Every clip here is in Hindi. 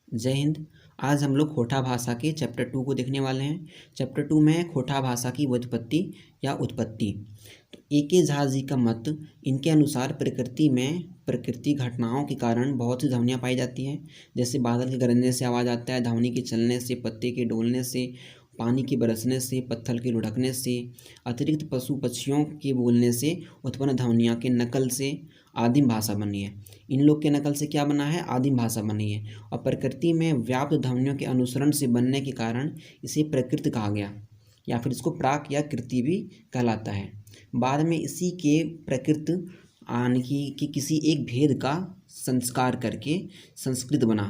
जय हिंद। आज हम लोग खोटा भाषा के चैप्टर 2 को देखने वाले हैं। चैप्टर 2 में है खोटा भाषा की व्युत्पत्ति या उत्पत्ति। तो ए.के. झा जी का मत, इनके अनुसार प्रकृति में प्रकृति घटनाओं के कारण बहुत सी ध्वनियाँ पाई जाती हैं। जैसे बादल के गरजने से आवाज़ आता है, धावनी के चलने से, पत्ते के डोलने से, पानी के बरसने से, पत्थर के लुढ़कने से, अतिरिक्त पशु पक्षियों के बोलने से उत्पन्न ध्वनियों के नकल से आदिम भाषा बनी है। इन लोग के नकल से क्या बना है? आदिम भाषा बनी है। और प्रकृति में व्याप्त ध्वनियों के अनुसरण से बनने के कारण इसे प्रकृत कहा गया, या फिर इसको प्राक या कृति भी कहलाता है। बाद में इसी के प्रकृत यानी कि किसी एक भेद का संस्कार करके संस्कृत बना।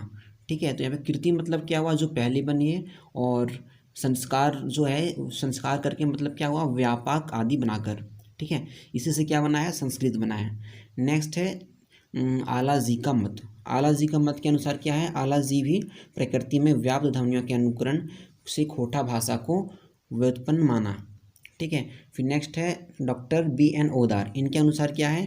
ठीक है, तो यहाँ पे कृति मतलब क्या हुआ? जो पहले बनी है, और संस्कार जो है संस्कार करके मतलब क्या हुआ? व्यापक आदि बनाकर। ठीक है, इसी से क्या बना है? संस्कृत बना है। नेक्स्ट है आला जी का मत। आला जी का मत के अनुसार क्या है? आला जी भी प्रकृति में व्याप्त ध्वनियों के अनुकरण से खोटा भाषा को व्युत्पन्न माना। ठीक है, फिर नेक्स्ट है डॉक्टर B.N. ओदार। इनके अनुसार क्या है?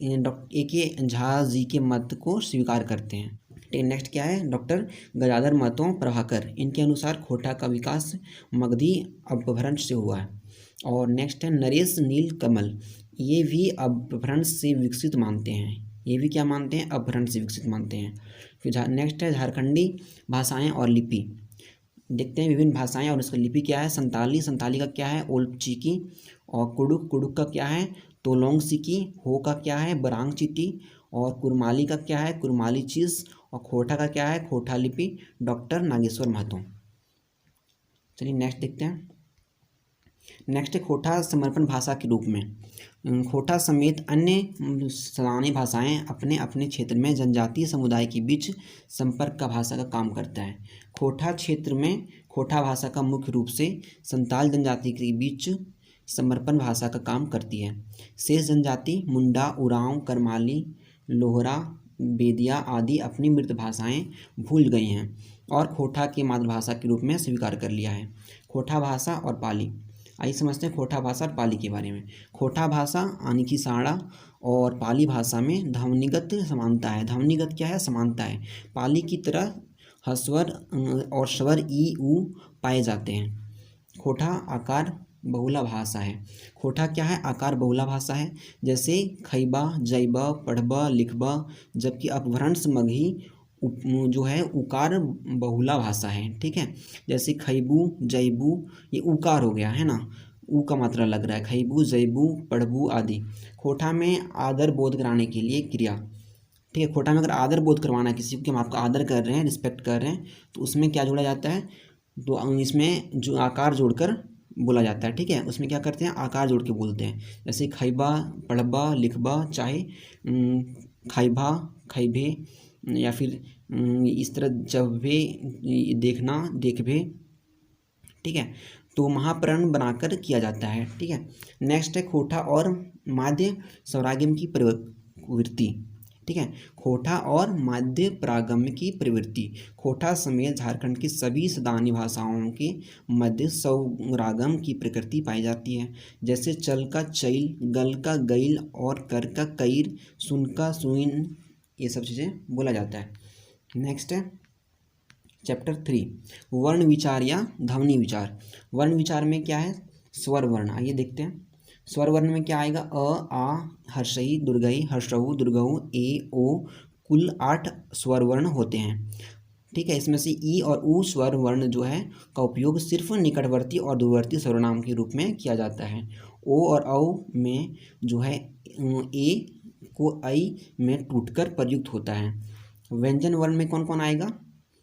ए.के. झा जी के मत को स्वीकार करते हैं। ठीक है, नेक्स्ट क्या है? डॉक्टर गजाधर महतो प्रभाकर। इनके अनुसार खोटा का विकास मगधी अपभ्रंश से हुआ है। और नेक्स्ट है नरेश नील कमल। ये भी अपभ्रंश से विकसित मानते हैं। ये भी क्या मानते हैं? अपभ्रंश से विकसित मानते हैं। फिर नेक्स्ट है झारखंडी भाषाएं और लिपि। देखते हैं विभिन्न भाषाएं और उसका लिपि क्या है। संताली, संताली का क्या है? ओल्पचिकी। और कुडुक, कुडुक का क्या है? तोलोंगसिकी। हो का क्या है? बरांगचिटी। और कुरमाली का क्या है? कुरमाली चीज। और खोटा का क्या है? खोटा लिपि, डॉक्टर नागेश्वर महतो। चलिए नेक्स्ट देखते हैं। नेक्स्ट है खोटा समर्पण भाषा के रूप में। खोटा समेत अन्य सलानी भाषाएं अपने अपने क्षेत्र में जनजातीय समुदाय के बीच संपर्क का भाषा का काम करता है। खोटा क्षेत्र में खोटा भाषा का मुख्य रूप से संताल जनजाति के बीच समर्पण भाषा का काम करती है। शेष जनजाति मुंडा, उरांव, करमाली, लोहरा, बेदिया आदि अपनी मृत भाषाएं भूल गई हैं और खोटा की मातृभाषा के रूप में स्वीकार कर लिया है। खोटा भाषा और पाली। आइए समझते हैं खोटा भाषा और पाली के बारे में। खोटा भाषा यानी कि साड़ा और पाली भाषा में ध्वनिगत समानता है। ध्वनिगत क्या है? समानता है। पाली की तरह हस्वर और स्वर ई ऊ पाए जाते हैं। खोटा आकार बहुला भाषा है। खोटा क्या है? आकार बहुला भाषा है। जैसे खैबा, जैबा, पढ़बा, लिखबा। जबकि अपभ्रंश मगही जो है उकार बहुला भाषा है। ठीक है, जैसे खैबू, जैबू, ये उकार हो गया है ना, ऊ का मात्रा लग रहा है। खैबू, जैबू, पढ़बू आदि। खोटा में आदर बोध कराने के लिए क्रिया। ठीक है, खोटा में अगर आदर बोध करवाना है किसी को कि हम आपका आदर कर रहे हैं, रिस्पेक्ट कर रहे हैं, तो उसमें क्या जोड़ा जाता है? तो इसमें जो आकार जोड़कर बोला जाता है। ठीक है, उसमें क्या करते हैं? आकार जोड़ के बोलते हैं। जैसे खैबा, पढ़बा, लिखबा, चाहे खैबा, खैबे, या फिर इस तरह जब भी देखना, देखभे। ठीक है, तो महाप्राण बनाकर किया जाता है। ठीक है, नेक्स्ट है खोटा और माध्य स्वरागम की प्रवृत्ति। ठीक है, खोटा और माध्य प्रागम्य की प्रवृत्ति। खोटा समेत झारखंड की सभी सदानी भाषाओं के मध्य स्वरागम की प्रकृति पाई जाती है। जैसे चल का चैल, गल का गैल और कर का कैर, सुन का सुइन, ये सब चीज़ें बोला जाता है। नेक्स्ट है चैप्टर 3 वर्ण विचार या ध्वनि विचार। वर्ण विचार में क्या है? स्वर वर्ण। आइए देखते हैं। स्वर वर्ण में क्या आएगा? अ, आ, हर्षई, दुर्गई, हर्षऊ, दुर्गऊ, ए, ओ, कुल 8 स्वर वर्ण होते हैं। ठीक है, इसमें से ई और ऊ स्वर वर्ण जो है का उपयोग सिर्फ निकटवर्ती और दूरवर्ती सर्वनाम के रूप में किया जाता है। ओ और औ में जो है ए को आई में टूटकर प्रयुक्त होता है। व्यंजन वर्ण में कौन कौन आएगा?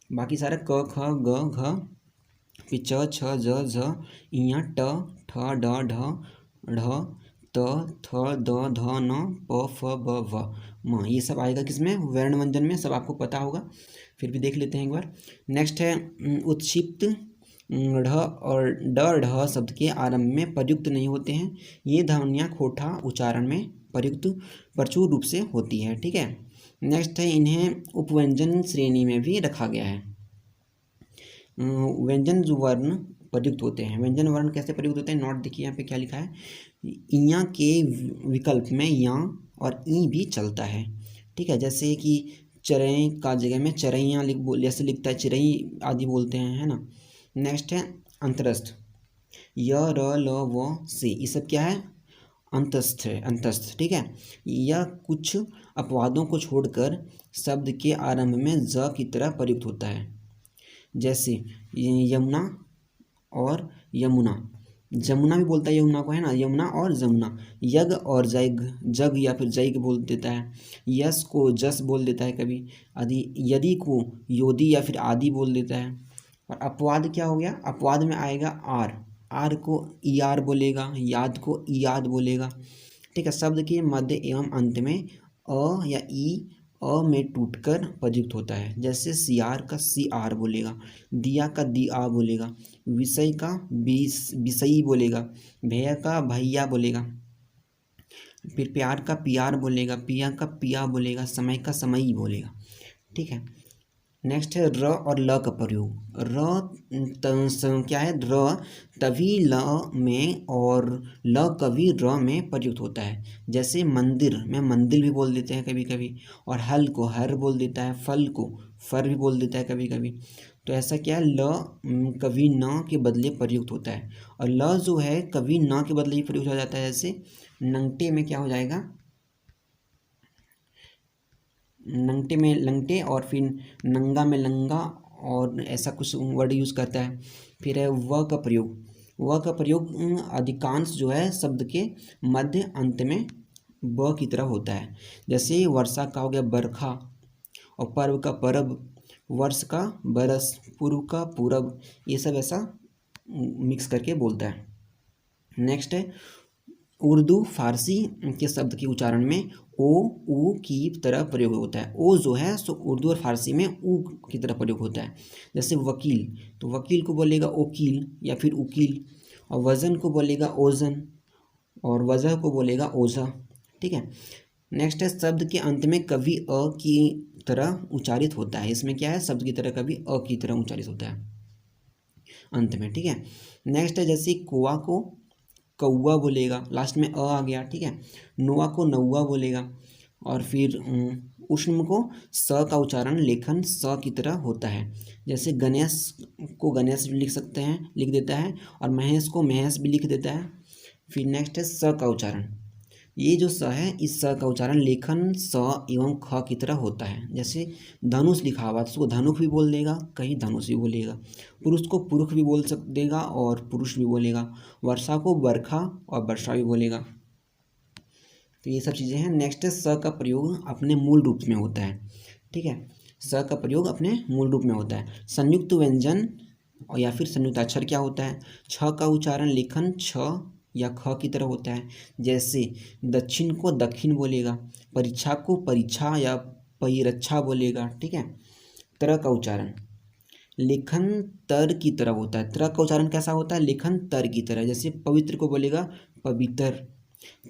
बाकी सारे क, ख, ग, घ, फिर च, छ, ज, झ, इया, ट, ठ, ड, ढ, ढ, त, थ, द, ध, न, प, फ, ब, व, म। ये सब आएगा किसमें? वर्ण व्यंजन में। सब आपको पता होगा, फिर भी देख लेते हैं एक बार। नेक्स्ट है उत्क्षिप्त ढ और ड ढ शब्द के आरंभ में प्रयुक्त नहीं होते हैं। ये ध्वनियाँ खोटा उच्चारण में प्रयुक्त प्रचुर रूप से होती है। ठीक है, नेक्स्ट है इन्हें उपव्यंजन श्रेणी में भी रखा गया है। व्यंजन जो वर्ण प्रयुक्त होते हैं, व्यंजन वर्ण कैसे प्रयुक्त होते हैं? नोट देखिए यहाँ पे क्या लिखा है। इया के विकल्प में या और ई भी चलता है। ठीक है, जैसे कि चरई का जगह में चरैयाँ जैसे लिखता है चिरई आदि बोलते हैं, है ना। नेक्स्ट है अंतरस्थ, य र ल व से, ये सब क्या है, अंतस्थ है, अंतस्थ, ठीक है। यह कुछ अपवादों को छोड़कर शब्द के आरंभ में ज की तरह प्रयुक्त होता है, जैसे यमुना और यमुना, जमुना भी बोलता है यमुना को, है ना, यमुना और जमुना। यज्ञ और जैग, जग या फिर जैग बोल देता है। यश को जस बोल देता है कभी, आदि यदि को योदि या फिर आदि बोल देता है। और अपवाद क्या हो गया, अपवाद में आएगा आर, आर को ईआर बोलेगा, याद को ईयाद बोलेगा, ठीक है। शब्द के मध्य एवं अंत में अ या ई अ में टूटकर प्रयुक्त होता है, जैसे सियार का सी आर बोलेगा, दिया का दी आ बोलेगा, विषय का विषयी बोलेगा, भैया का भैया बोलेगा, फिर प्यार का प्यार बोलेगा, पिया का पिया बोलेगा, समय का समयी बोलेगा, ठीक है। नेक्स्ट है र और ल का प्रयोग। क्या है, र तभी ल में और ल कभी र में प्रयुक्त होता है, जैसे मंदिर में मंदिर भी बोल देते हैं कभी कभी, और हल को हर बोल देता है, फल को फर भी बोल देता है कभी कभी। तो ऐसा क्या है, ल कभी न के बदले प्रयुक्त होता है, और ल जो है कभी न के बदले ही प्रयुक्त हो जाता है, जैसे नंगटे में क्या हो जाएगा, नंगटे में लंगटे, और फिर नंगा में लंगा, और ऐसा कुछ वर्ड यूज़ करता है। फिर है व का प्रयोग, व का प्रयोग अधिकांश जो है शब्द के मध्य अंत में ब की तरह होता है, जैसे वर्षा का हो गया बरखा, और पर्व का परब, वर्ष का बरस, पूर्व का पूरब, ये सब ऐसा मिक्स करके बोलता है। नेक्स्ट है उर्दू फारसी के शब्द के उच्चारण में ओ ऊ की तरह प्रयोग होता है। ओ जो है सो उर्दू और फारसी में ऊ की तरह प्रयोग होता है, जैसे वकील, तो वकील को बोलेगा वकील या फिर उकील, और वज़न को बोलेगा ओजन, और वजह को बोलेगा ओझा, ठीक है। नेक्स्ट है शब्द के अंत में कभी अ की तरह उच्चारित होता है, इसमें क्या है, शब्द की तरह कभी अ की तरह उच्चारित होता है अंत में, ठीक है। नेक्स्ट है जैसे कुआ को कौआ बोलेगा, लास्ट में अ आ गया, ठीक है। नुआ को नौआ बोलेगा, और फिर उष्ण को स का उच्चारण लेखन स की तरह होता है, जैसे गणेश को गणेश भी लिख सकते हैं, लिख देता है, और महेश को महेश भी लिख देता है। फिर नेक्स्ट है स का उच्चारण, ये जो स है इस स का उच्चारण लेखन स एवं ख की तरह होता है, जैसे धनुष लिखा हुआ तो उसको धनुष भी बोल देगा, कहीं धनुष भी बोलेगा, पुरुष को पुरुष भी बोल सक देगा और पुरुष भी बोलेगा, वर्षा को बरखा और वर्षा भी बोलेगा। तो ये सब चीज़ें हैं। नेक्स्ट है स का प्रयोग अपने मूल रूप में होता है, ठीक है। स का प्रयोग अपने मूल रूप में होता है। संयुक्त व्यंजन और या फिर संयुक्त अक्षर क्या होता है, छ का उच्चारण लेखन छ या ख की तरह होता है, जैसे दक्षिण को दक्षिण बोलेगा, परीक्षा को परीक्षा या परिरक्षा बोलेगा, ठीक है। तर का उच्चारण लेखन तर की तरह होता है, तर का उच्चारण कैसा होता है, लेखन तर की तरह, जैसे पवित्र को बोलेगा पवित्र,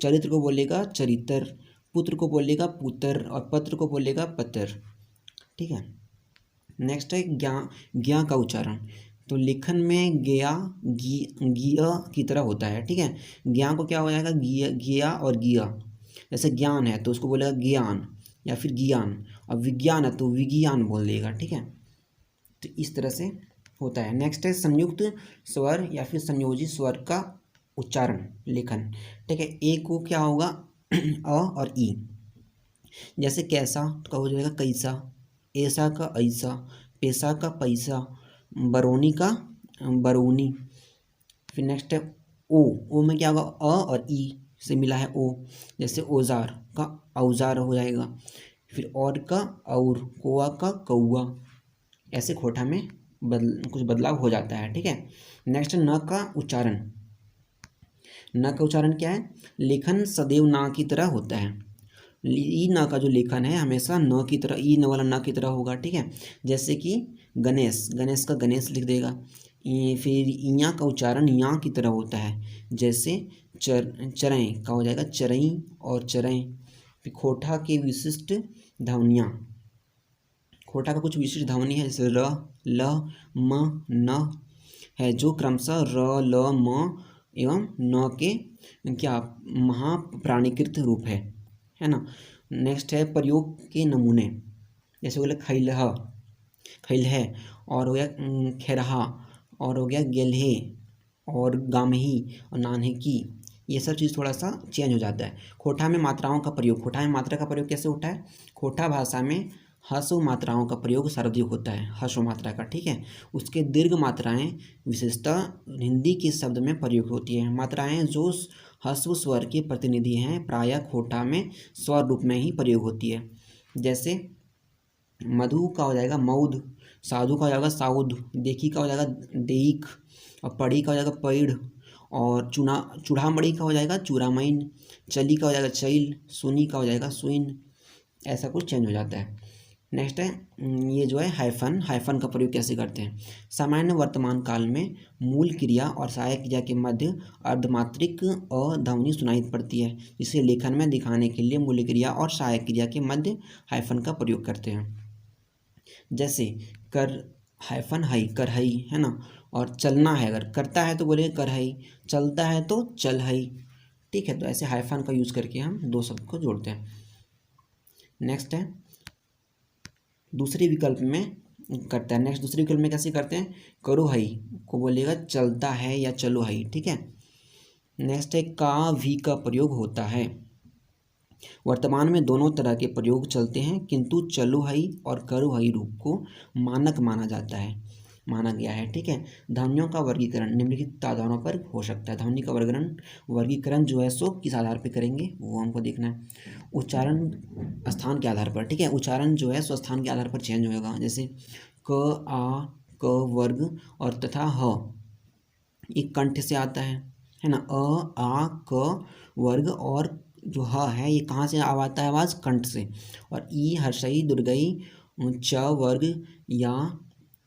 चरित्र को बोलेगा चरित्र, पुत्र को बोलेगा पुत्र, और पत्र को बोलेगा पत्र, ठीक है। नेक्स्ट है ज्ञा का उच्चारण, तो लेखन में गया गिया की तरह होता है, ठीक है। ज्ञा को क्या हो जाएगा, गिया और गिया, जैसे ज्ञान है तो उसको बोलेगा ज्ञान या फिर ज्ञान, और विज्ञान है तो विज्ञान बोल देगा, ठीक है। तो इस तरह से होता है। नेक्स्ट है संयुक्त स्वर या फिर संयोजी स्वर का उच्चारण लेखन, ठीक है। ए को क्या होगा अ और ई, जैसे कैसा तो हो जाएगा कैसा, ऐसा का ऐसा, पैसा का पैसा, बरौनी का बरौनी। फिर नेक्स्ट है ओ में क्या होगा, अ और ई से मिला है ओ, जैसे औजार का औजार हो जाएगा, फिर और का और, कोआ का कौआ, ऐसे खोटा में कुछ बदलाव हो जाता है, ठीक है। नेक्स्ट न का उच्चारण, न का उच्चारण क्या है, लेखन सदैव ना की तरह होता है, ई न का जो लेखन है हमेशा न की तरह, ई न वाला न की तरह होगा, ठीक है। जैसे कि गणेश, गणेश का गणेश लिख देगा। फिर इया का उच्चारण या की तरह होता है, जैसे चरई का हो जाएगा चरई और चरई। फिर खोटा के विशिष्ट ध्वनियाँ, खोटा का कुछ विशिष्ट ध्वनि है, जैसे र ल म न है, जो क्रमशः र ल म एवं न के क्या महाप्राणीकृत रूप है ना। नेक्स्ट है प्रयोग के नमूने, जैसे हो गया खैलह, खैलह, और हो गया खेरहा, और हो गया गेलहे, और गामही, और नानहेकी। ये सब चीज़ थोड़ा सा चेंज हो जाता है। खोटा में मात्राओं का प्रयोग, खोटा में मात्रा का प्रयोग कैसे होता है? खोटा भाषा में ह्रस्व मात्राओं का प्रयोग सर्वाधिक होता है, ह्रस्व मात्रा का, ठीक है। उसके दीर्घ मात्राएं विशेषतः हिंदी के शब्द में प्रयोग होती है। मात्राएं जो ह्रस्व स्वर के प्रतिनिधि हैं प्रायः खोटा में स्वर रूप में ही प्रयोग होती है। जैसे मधु का हो जाएगा मऊद, साधु का हो जाएगा साउद, देखी का हो जाएगा देईक, और पढ़ी का हो जाएगा पैढ़, और चूड़ामणि का हो जाएगा चूड़ामैन, चली का हो जाएगा चैल, सुनी का हो जाएगा सुइन। ऐसा कुछ चेंज हो जाता है। नेक्स्ट है ये जो है हाइफन, हाइफन का प्रयोग कैसे करते हैं? सामान्य वर्तमान काल में मूल क्रिया और सहायक क्रिया के मध्य अर्धमात्रिक ध्वनि सुनाई पड़ती है, जिसे लेखन में दिखाने के लिए मूल क्रिया और सहायक क्रिया के मध्य हाइफन का प्रयोग करते हैं। जैसे कर हाइफन हई, करहई, है ना। और चलना है, अगर करता है तो बोलेंगे करहई, चलता है तो चलहई, ठीक है। तो ऐसे हाइफन का यूज़ करके हम दो शब्द को जोड़ते हैं। नेक्स्ट है दूसरे विकल्प में करता है। नेक्स्ट दूसरे विकल्प में कैसे करते हैं? करो हई को बोलेगा चलता है या चलो हई, ठीक है। नेक्स्ट है का भी का प्रयोग होता है। वर्तमान में दोनों तरह के प्रयोग चलते हैं, किंतु चलो हई और करो हई रूप को मानक माना जाता है, माना गया है, ठीक है। ध्वनियों का वर्गीकरण निम्नलिखित आधारों पर हो सकता है। ध्वनि का वर्गीकरण जो है सो किस आधार पर करेंगे वो हमको देखना है। उच्चारण स्थान के आधार पर, ठीक है। उच्चारण जो है सो स्थान के आधार पर चेंज होगा। जैसे क आ क वर्ग और तथा ह एक कंठ से आता है ना। अ आ क वर्ग और जो ह है ये कहाँ से आता है आवाज़? कंठ से। और ई हर्षई दुर्गई च वर्ग या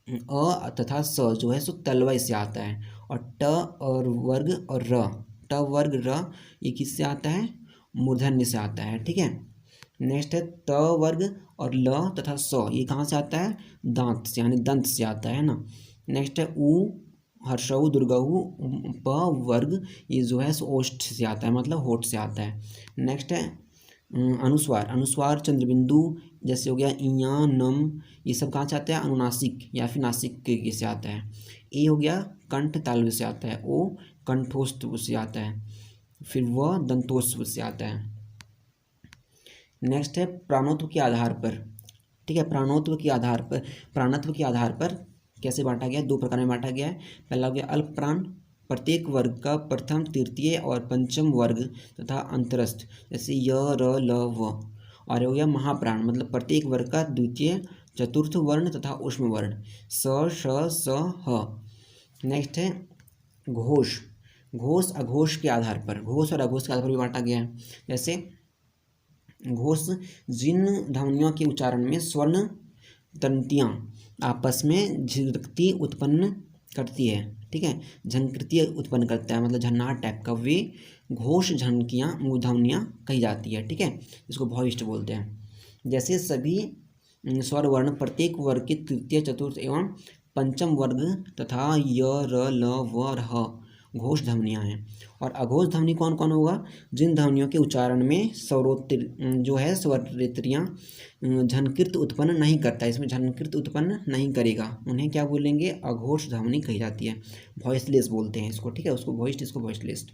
अ तथा स जो है सो तलवय से आता है। और ट और वर्ग और र, ट वर्ग र ये किससे आता है? मूर्धन्य से आता है, ठीक है। नेक्स्ट है त वर्ग और ल तथा स ये कहाँ से आता है? दांत से, यानी दंत से आता है ना। नेक्स्ट है उ हर्षऊ दुर्गऊ प वर्ग ये जो है सो ओष्ठ से आता है, मतलब होठ से आता है। नेक्स्ट है अनुस्वार, अनुस्वार चंद्रबिंदु जैसे हो गया इया नम, ये सब कहाँ से आता है? अनुनासिक या फिर नासिक के से आता है। ए हो गया कंठ तालव्य से आता है, ओ कंठोस्त्व से आता है, फिर वह दंतोस्त्व से आता है। नेक्स्ट है प्राणोत्व के आधार पर, ठीक है। प्राणोत्व के आधार पर, प्राणत्व के आधार पर कैसे बांटा गया है? दो प्रकार में बांटा गया है। पहला हो गया अल्प प्राण, प्रत्येक वर्ग का प्रथम तृतीय और पंचम वर्ग तथा अंतरस्थ, जैसे य र ल व। और हो गया महाप्राण, मतलब प्रत्येक वर्ग का द्वितीय चतुर्थ वर्ण तथा ऊष्म वर्ण, स श स ह। नेक्स्ट है घोष, घोष अघोष के आधार पर, घोष और अघोष के आधार पर भी बांटा गया है। जैसे घोष जिन ध्वनियों के उच्चारण में स्वर्ण तंतियाँ आपस में झिरकती उत्पन्न करती है, ठीक है, झंकृति उत्पन्न करता है, मतलब झन्नाहट टाइप का, वे घोष झनकियाँ ध्वनियाँ कही जाती है, ठीक है। इसको भॉइस्ट बोलते हैं। जैसे सभी स्वर वर्ण प्रत्येक वर्ग के तृतीय चतुर्थ एवं पंचम वर्ग तथा य र ल व और ह घोष ध्वनियाँ हैं। और अघोष ध्वनि कौन कौन होगा? जिन ध्वनियों के उच्चारण में स्वरोत्तर जो है स्वरित्रियाँ झनकृत उत्पन्न नहीं करता, इसमें झनकृत उत्पन्न नहीं करेगा, उन्हें क्या बोलेंगे? अघोष ध्वनि कही जाती है, वॉइसलेस बोलते हैं इसको, ठीक है। उसको वॉइस्ड, इसको वॉइसलेस।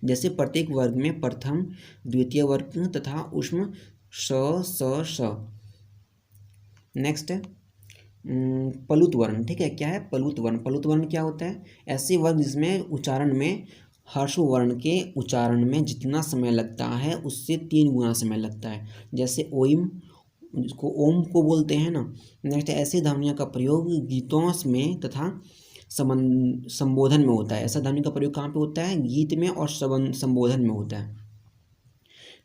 जैसे प्रत्येक वर्ग में प्रथम द्वितीय वर्ग तथा ऊष्म श स श। नेक्स्ट है पलुत वर्ण, ठीक है। क्या है? पलुत वर्ण। पलुत वर्ण क्या होता है? ऐसे वर्ण जिसमें उच्चारण में ह्रस्व वर्ण के उच्चारण में जितना समय लगता है उससे 3 गुना समय लगता है। जैसे ओम, जिसको ओम को बोलते हैं ना। नेक्स्ट ऐसे ध्वनियों का प्रयोग गीतों में तथा संबोधन में होता है। ऐसा ध्वनि का प्रयोग कहाँ पे होता है? गीत में और संबोधन में होता है।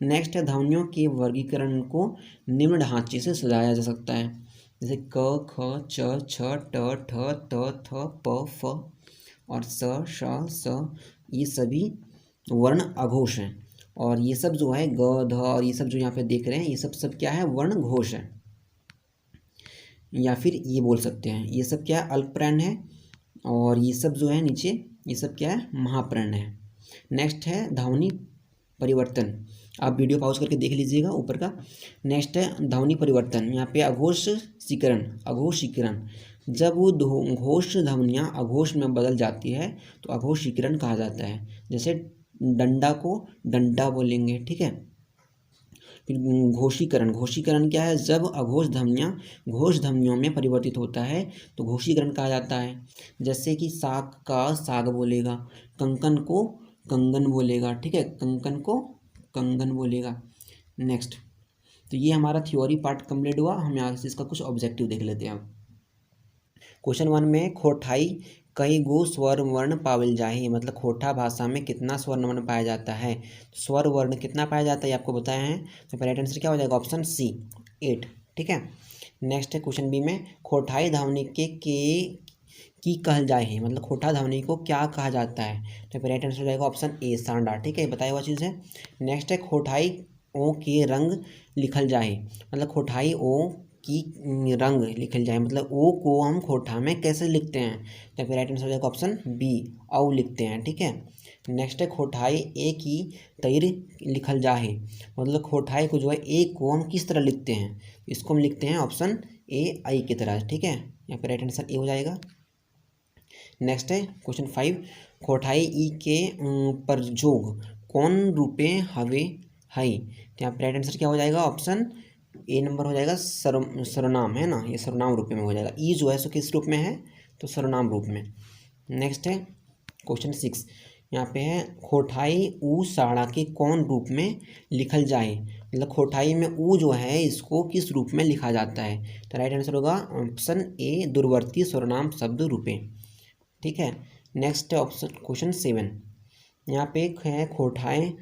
नेक्स्ट है ध्वनियों के वर्गीकरण को निम्न ढांचे से सजाया जा सकता है। जैसे क ख च छ ट ठ त थ प फ और स श स, ये सभी वर्ण अघोष हैं। और ये सब जो है ग ध और ये सब जो यहाँ पे देख रहे हैं ये सब क्या है? वर्ण घोष है, या फिर ये बोल सकते हैं ये सब क्या है? अल्पप्राण है। और ये सब जो है नीचे ये सब क्या है? महाप्राण है। नेक्स्ट है ध्वनि परिवर्तन। आप वीडियो पॉज करके देख लीजिएगा ऊपर का। नेक्स्ट है ध्वनि परिवर्तन, यहाँ पे अघोषीकरण, जब वो घोष ध्वनियाँ अघोष में बदल जाती है तो अघोषीकरण कहा जाता है। जैसे डंडा को डंडा बोलेंगे, ठीक है। फिर घोषीकरण, घोषीकरण क्या है, जब अघोष ध्वनियाँ घोष ध्वनियों में परिवर्तित होता है तो घोषीकरण कहा जाता है। जैसे कि साग का साग बोलेगा, कंकन को कंगन बोलेगा, ठीक है, कंकन को कंगन बोलेगा। नेक्स्ट, तो ये हमारा थ्योरी पार्ट कंप्लीट हुआ। हम यहाँ से इसका कुछ ऑब्जेक्टिव देख लेते हैं। क्वेश्चन 1 में खोठाई कई गो स्वर वर्ण पावल जाहे, मतलब खोटा भाषा में कितना स्वर्ण वर्ण पाया जाता है, स्वर वर्ण कितना पाया जाता है आपको बताया है। तो राइट आंसर क्या हो जाएगा, ऑप्शन सी 8, ठीक है। नेक्स्ट है क्वेश्चन बी में खोठाई ध्वनि के की कहल जाए है, मतलब खोटा ध्वनि को क्या कहा जाता है। तो राइट आंसर हो जाएगा ऑप्शन ए सांडा, ठीक है, बताया हुआ चीज़ है। नेक्स्ट है खोठाई ओ के रंग लिखल जाए, मतलब खोठाई ओ की रंग लिखल जाए, मतलब ओ को हम खोटा में कैसे लिखते हैं। तो फिर राइट आंसर हो जाएगा ऑप्शन बी औ लिखते हैं, ठीक है। नेक्स्ट है खोठाई ए की तैर लिखल जाए, मतलब खोठाई को जो है ए को हम किस तरह लिखते हैं, इसको हम लिखते हैं ऑप्शन ए आई की तरह, ठीक है। यहाँ पे राइट आंसर ए हो जाएगा। नेक्स्ट है क्वेश्चन 5 खोठाई ई के प्रयोग कौन रूपे हवे हई, तो यहाँ पे राइट आंसर क्या हो जाएगा, ऑप्शन ए नंबर हो जाएगा सर्वनाम, है ना, ये सर्वनाम रूप में हो जाएगा। ई जो है सो किस रूप में है, तो सर्वनाम रूप में। नेक्स्ट है क्वेश्चन 6, यहाँ पे है खोठाई ऊ साड़ा के कौन रूप में लिखल जाए, मतलब खोठाई में ऊ जो है इसको किस रूप में लिखा जाता है। तो राइट आंसर होगा ऑप्शन ए दूरवर्ती सर्वनाम शब्द रूपे, ठीक है। नेक्स्ट ऑप्शन क्वेश्चन 7, यहाँ पे है खोठाए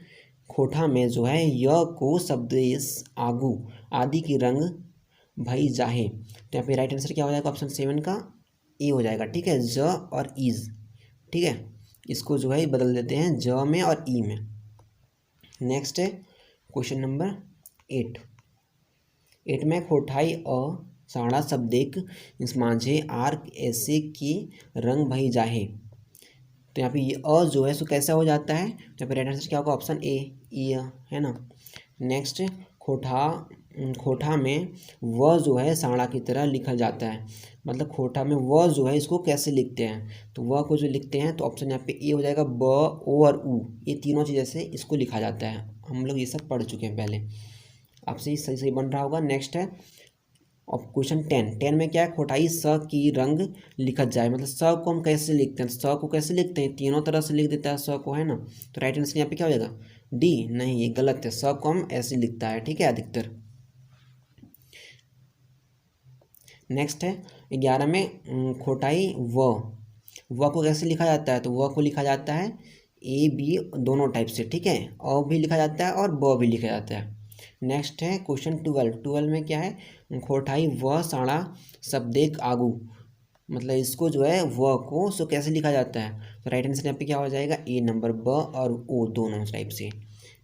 खोठा में जो है य को शब्देश आगू आदि की रंग भई जाहे, तो यहाँ पे राइट आंसर क्या हो जाएगा, ऑप्शन 7 का ए हो जाएगा, ठीक है, ज और इज, ठीक है, इसको जो है बदल देते हैं ज में और ई में। नेक्स्ट है क्वेश्चन नंबर 8 में खोठाई अ साड़ा शब्देक माझे आर्क ऐसे की रंग भई जाहे, तो यहाँ पे ये अ जो है सो कैसा हो जाता है, तो यहाँ पे राइट आंसर क्या होगा, ऑप्शन ए ई है ना। नेक्स्ट खोठा में व जो है साड़ा की तरह लिखा जाता है, मतलब खोठा में व जो है इसको कैसे लिखते हैं, तो व को जो लिखते हैं तो ऑप्शन यहाँ पे ए हो जाएगा, ब ओ और ऊ ये तीनों चीज़ें से इसको लिखा जाता है। हम लोग ये सब पढ़ चुके हैं पहले, आपसे सही सही बन रहा होगा। नेक्स्ट है और क्वेश्चन 10 में क्या है, खोटाई स की रंग लिखत जाए, मतलब स को हम कैसे लिखते हैं, स को कैसे लिखते हैं, तीनों तरह से लिख देता है स को, है ना। तो राइट आंसर यहाँ पे क्या हो जाएगा, डी, नहीं ये गलत है, स को हम ऐसे लिखता है, ठीक है, अधिकतर। नेक्स्ट है 11 में खोटाई व को कैसे लिखा जाता है, तो व को लिखा जाता है ए बी दोनों टाइप से, ठीक है, अ भी लिखा जाता है और ब भी लिखा जाता है। नेक्स्ट है क्वेश्चन 12 में क्या है, खोठाई व साड़ा शब्देक आगू, मतलब इसको जो है व को सो कैसे लिखा जाता है, तो राइट आंसर यहाँ पे क्या हो जाएगा, ए नंबर, ब और ओ दोनों टाइप से।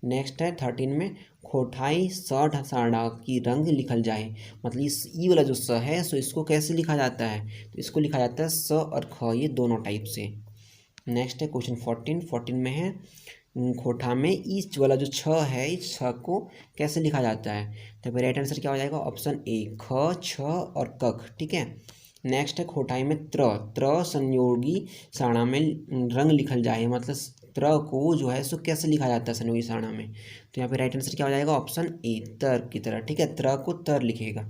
नेक्स्ट है 13 में खोठाई स साड़ा की रंग लिखल जाए, मतलब इस ई वाला जो स है सो इसको कैसे लिखा जाता है, तो इसको लिखा जाता है स और ख ये दोनों टाइप से। नेक्स्ट है क्वेश्चन 14 में है खोठा में ईच वाला जो छ है इस छ को कैसे लिखा जाता है, तो फिर राइट आंसर क्या हो जाएगा, ऑप्शन ए ख छ और कख, ठीक है। नेक्स्ट है खोठाई में त्र संयोगी साड़ा में रंग लिखल जाए, मतलब त्र को जो है सो कैसे लिखा जाता है संयोगी साड़ा में, तो यहाँ पे राइट आंसर क्या हो जाएगा, ऑप्शन ए तर की तरह, ठीक है, त्र को तर लिखेगा।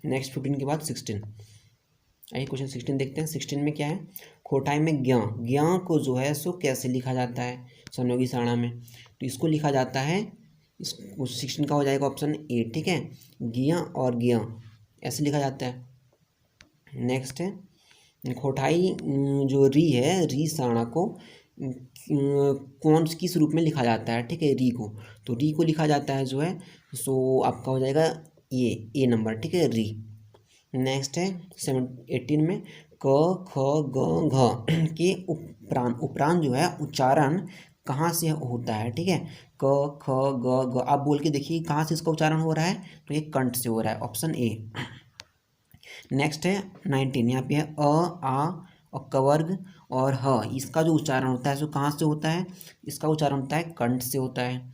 नेक्स्ट 15 के बाद 16, आइए क्वेश्चन 16 देखते हैं। 16 में क्या है, खोटाई में ज्ञ को जो है सो कैसे लिखा जाता है संयोगी साड़ा में, तो इसको लिखा जाता है, इस 16 का हो जाएगा ऑप्शन ए, ठीक है, ज्ञ और ज्ञ ऐसे लिखा जाता है। नेक्स्ट है खोटाई जो री है, री साड़ा को कौन किस रूप में लिखा जाता है, ठीक है, री को, तो री को लिखा जाता है जो है सो आपका हो जाएगा ये ए नंबर, ठीक है, री। नेक्स्ट है 18 में क ख ग घ के उपरांत जो है उच्चारण कहाँ से होता है, ठीक है, क ख ग घ, आप बोल के देखिए कहाँ से इसका उच्चारण हो रहा है, तो ये कंठ से हो रहा है, ऑप्शन ए। नेक्स्ट है 19, यहाँ पे है आ और कवर्ग और ह, इसका जो उच्चारण होता है सो कहाँ से होता है, इसका उच्चारण होता है कंठ से होता है।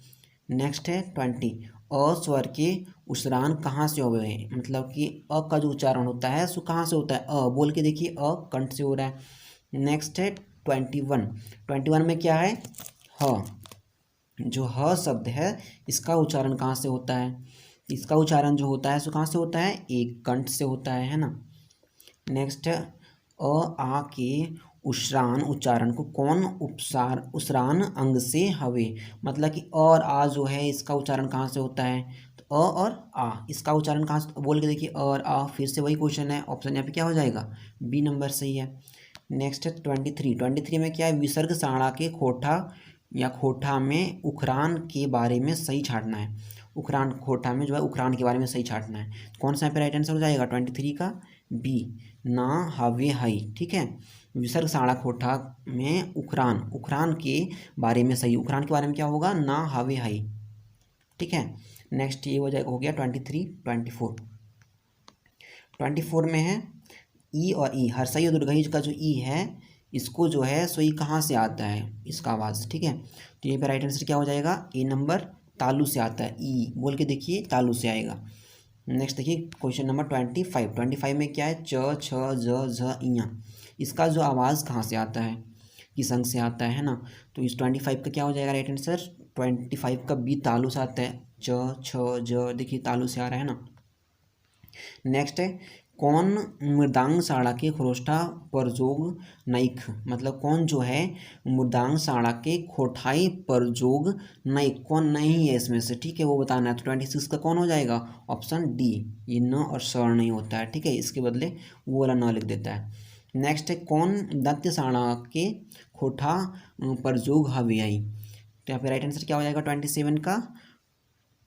नेक्स्ट है 20, अ स्वर के उच्चारण कहाँ से हुए हैं, मतलब कि अ का जो उच्चारण होता है सो कहाँ से होता है, अ बोल के देखिए, अ कंठ से हो रहा है। नेक्स्ट है 21, 21 में क्या है, ह, जो ह शब्द है इसका उच्चारण कहाँ से होता है, इसका उच्चारण जो होता है सो कहाँ से होता है, एक कंठ से होता है ना। नेक्स्ट है अ आ के उच्चारण को कौन उच्चारण अंग से हवे, मतलब कि अ और आ जो है इसका उच्चारण कहाँ से होता है, तो अ और आ इसका उच्चारण कहाँ से, बोल के देखिए अ और आ, फिर से वही क्वेश्चन है, ऑप्शन यहाँ पे क्या हो जाएगा, बी नंबर सही है। नेक्स्ट है 23, 23 में क्या है, विसर्ग साणा के खोठा या खोठा में उखरान के बारे में सही छाटना है, उखरान खोठा में जो है उखरान के बारे में सही छाटना है, कौन सा यहाँ पे राइट आंसर हो जाएगा 23 का, बी ना हवे हई, ठीक है। विसर्ग साड़ा खोठा में उखरान, उखरान के बारे में सही, उखरान के बारे में क्या होगा, ना हवे हई, ठीक है। नेक्स्ट ये हो जाएगा, हो गया 23, 24, 24 में है ई और ई, हर्षई और दुर्घई का जो ई है इसको जो है सो ई कहाँ से आता है, इसका आवाज़, ठीक है। तो ये पे राइट आंसर क्या हो जाएगा, ए नंबर, तालु से आता है, ई बोल के देखिए तालु से आएगा। नेक्स्ट देखिए क्वेश्चन नंबर 25, 25 में क्या है, च छ ज झ इया, इसका जो आवाज़ कहाँ से आता है, किस अंग से आता है ना। तो इस 25 का क्या हो जाएगा राइट आंसर, 25 का बी तालु से आता है, च छ ज, देखिए तालु से आ रहा है ना। नेक्स्ट है कौन मृदांग साड़ा के खरोष्ठा परजोग नैख, मतलब कौन जो है मृदांग साड़ा के खोठाई परजोग नैख, कौन नहीं है इसमें से, ठीक है, वो बताना है। तो 26 का कौन हो जाएगा, ऑप्शन डी, ये न और सर नहीं होता है, ठीक है, इसके बदले वो वाला न लिख देता है। नेक्स्ट है कौन दैत्य साड़ा के खोठा परजोग हवियाई, तो यहाँ पे राइट आंसर क्या हो जाएगा 27 का,